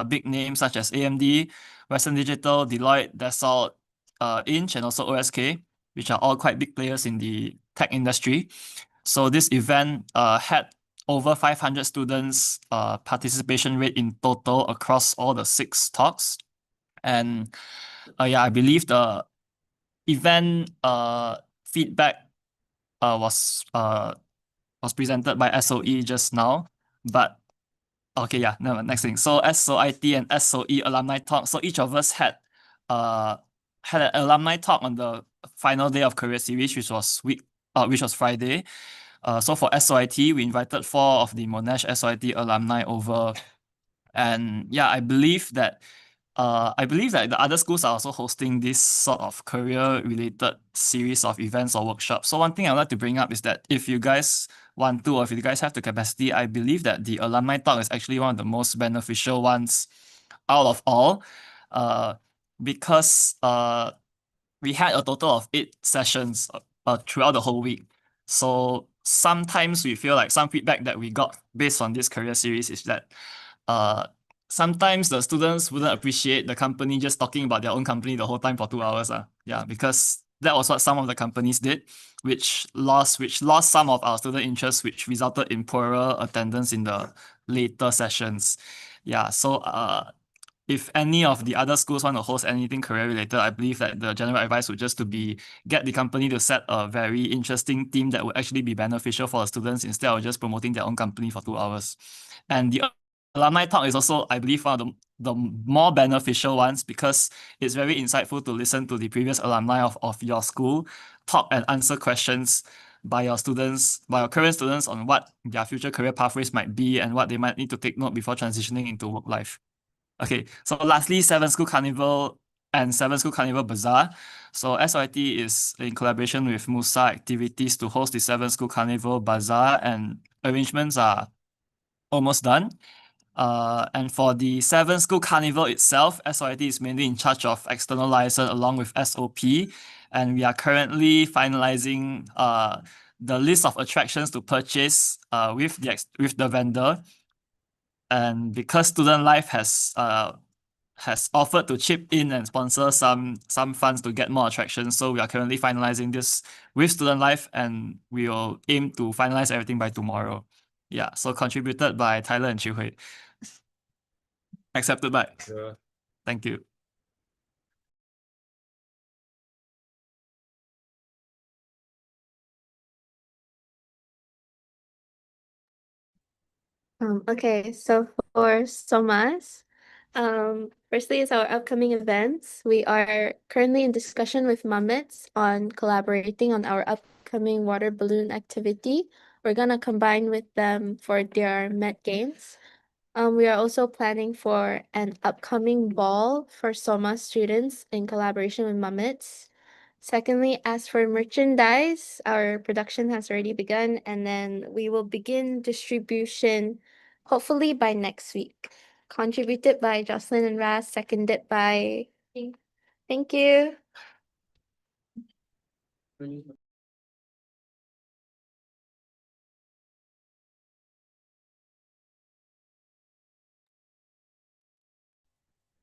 big names such as AMD, Western Digital, Deloitte, Dassault, Inch, and also OSK, which are all quite big players in the tech industry. So this event had over 500 students participation rate in total across all the 6 talks. And yeah, I believe the event feedback was presented by SOE just now, but okay, yeah, no, next thing. So SOIT and SOE alumni talk. So each of us had an alumni talk on the final day of career series, which was Friday. So for SOIT, we invited 4 of the Monash SOIT alumni over, and yeah, I believe that the other schools are also hosting this sort of career-related series of events or workshops. So one thing I'd like to bring up is that if you guys want to, or if you guys have the capacity, I believe that the alumni talk is actually one of the most beneficial ones out of all, because we had a total of 8 sessions throughout the whole week. So sometimes we feel like some feedback that we got based on this career series is that sometimes the students wouldn't appreciate the company just talking about their own company the whole time for 2 hours. Yeah, because that was what some of the companies did, which lost some of our student interest, which resulted in poorer attendance in the later sessions. Yeah, so if any of the other schools want to host anything career related, I believe that the general advice would just to be get the company to set a very interesting theme that would actually be beneficial for the students instead of just promoting their own company for 2 hours. And the alumni talk is also, I believe, one of the more beneficial ones because it's very insightful to listen to the previous alumni of your school talk and answer questions by your current students on what their future career pathways might be and what they might need to take note before transitioning into work life. Okay, so lastly, 7 School Carnival and 7 School Carnival Bazaar. So SOIT is in collaboration with MUSA Activities to host the 7 School Carnival Bazaar, and arrangements are almost done. And for the 7 School Carnival itself, SOIT is mainly in charge of external license along with SOP, and we are currently finalizing the list of attractions to purchase with the vendor. And because Student Life has offered to chip in and sponsor some funds to get more attractions, so we are currently finalizing this with Student Life, and we will aim to finalize everything by tomorrow. Yeah, so contributed by Tyler and Chihui. Accepted by. Sure. Thank you. Okay, so for SOMAS, firstly is our upcoming events. We are currently in discussion with Mummets on collaborating on our upcoming water balloon activity. We're gonna combine with them for their Met Games. We are also planning for an upcoming ball for SOMA students in collaboration with Mummets. Secondly, as for merchandise, our production has already begun, and then we will begin distribution hopefully by next week. Contributed by Jocelyn and Raz, seconded by. Thank you.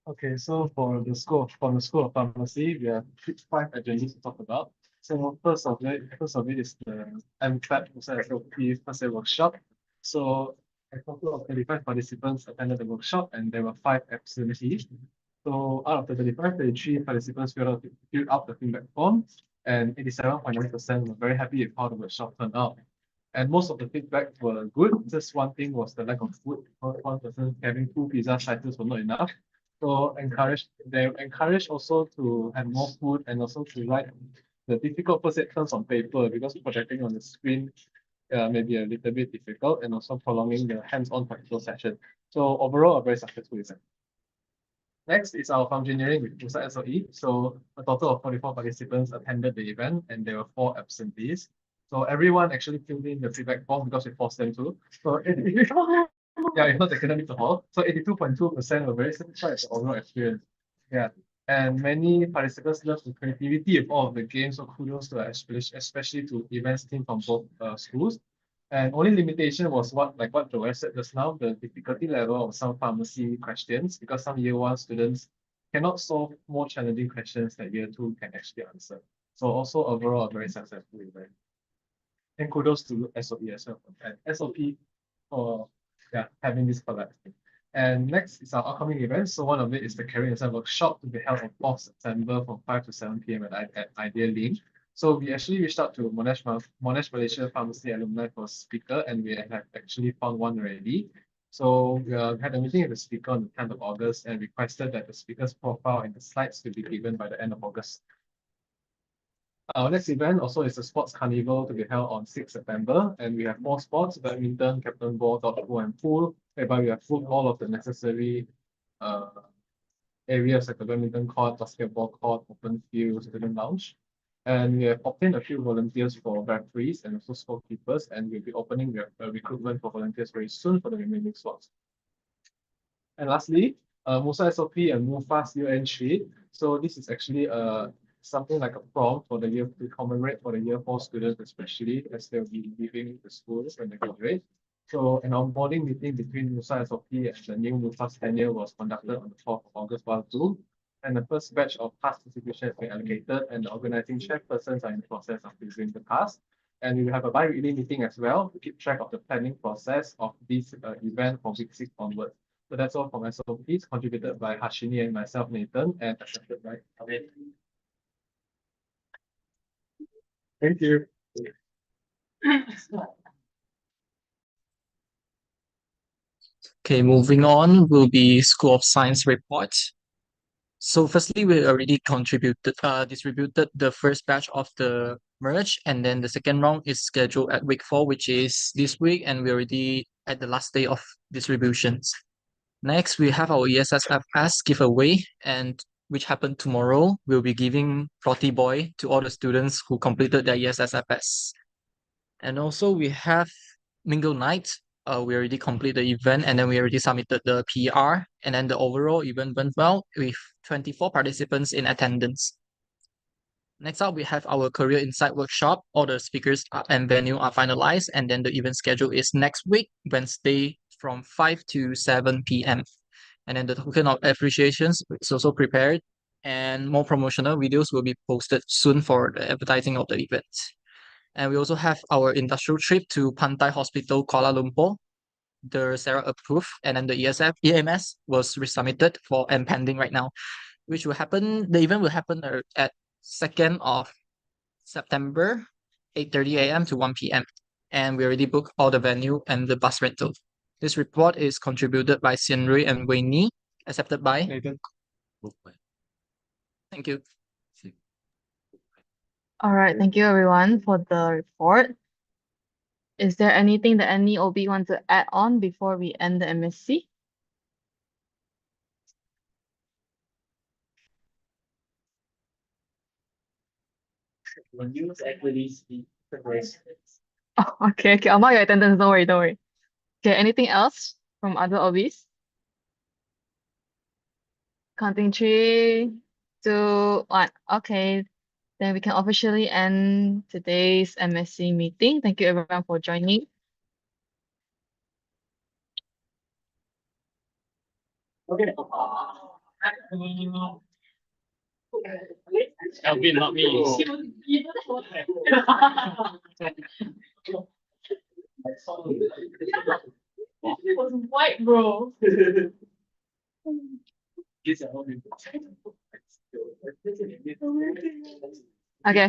Okay, so from the School of Pharmacy, we have 5 agendas to talk about. So first of it is the MFAT SOP first aid workshop. So a total of 35 participants attended the workshop, and there were 5 absentees. So out of the 35, 33 participants filled out the feedback form, and 87.9% were very happy with how the workshop turned out. And most of the feedback were good. Just one thing was the lack of food. One person having 2 pizza slices were not enough. So they encourage also to have more food and also to write the difficult first aid terms on paper, because projecting on the screen may be a little bit difficult, and also prolonging the hands-on practical session. So overall, a very successful event. Next is our engineering with MUSA SOE. So a total of 44 participants attended the event, and there were 4 absentees. So everyone actually filled in the feedback form because we forced them to. So yeah, if not, they couldn't meet the hall. So 82.2% were very satisfied with the overall experience. Yeah. And many participants loved the creativity of all of the games, so kudos to especially to events team from both schools. And only limitation was what Joel said just now, the difficulty level of some pharmacy questions, because some year 1 students cannot solve more challenging questions that year 2 can actually answer. So also overall a very successful event. And kudos to SOE as well, and SOP for having this collaboration. And next is our upcoming events. So one of it is the Career Insight Workshop to be held on 4th September from 5 to 7 p.m. at Idea Link. So we actually reached out to Monash Malaysia Pharmacy alumni for a speaker, and we have actually found one already. So we had a meeting with the speaker on the 10th of August and requested that the speaker's profile and the slides will be given by the end of August. Our next event also is a sports carnival to be held on 6th September, and we have more sports: badminton, captain ball, dodgeball, and pool, whereby we have full all of the necessary areas like the badminton court, basketball court, open field, student lounge. And we have obtained a few volunteers for referees and also scorekeepers, and we'll be opening the recruitment for volunteers very soon for the remaining slots. And lastly, MUSA SOP and MUFAS UN sheet. So this is actually something like a prompt for the year to commemorate for the year 4 students, especially as they'll be leaving the schools when they graduate. So an onboarding meeting between MUSA SOP and the new MUFAS tenure was conducted on the 4th of August while Zoom. And the first batch of task distribution has been allocated, and the organizing chairpersons are in the process of reviewing the task. And we will have a bi-weekly meeting as well to keep track of the planning process of this event from week 6 onwards. So that's all from SOPs, contributed by Hashini and myself, Nathan, and accepted by Amin. Thank you. Okay, moving on will be School of Science report. So firstly, we already distributed the first batch of the merge, and then the second round is scheduled at week 4, which is this week, and we're already at the last day of distributions. Next, we have our ESSFS giveaway, and which happened tomorrow. We'll be giving Proti Boy to all the students who completed their ESSFS. And also we have Mingle Night. We already completed the event, and then we already submitted the PR, and then the overall event went well with 24 participants in attendance. Next up, we have our Career Insight workshop. All the speakers and venue are finalized, and then the event schedule is next week, Wednesday, from 5 to 7 p.m. And then the token of appreciations is also prepared, and more promotional videos will be posted soon for the advertising of the event. And we also have our industrial trip to Pantai Hospital, Kuala Lumpur. The Sarah approved, and then the EMS was resubmitted for and pending right now, which will happen. The event will happen at 2nd of September, 8:30 a.m. to 1 p.m. And we already booked all the venue and the bus rental. This report is contributed by Sienrui and Weini, accepted by Nathan. Thank you. All right, thank you everyone for the report. Is there anything that any OB wants to add on before we end the MSC? When you actually speak the voice. Oh, okay, I'll mark your attendance, don't worry, don't worry. Okay, anything else from other OBs? Counting 3, 2, 1. Okay, then we can officially end today's MSC meeting. Thank you everyone for joining. Okay. Alvin, not me. It was white, bro. Okay.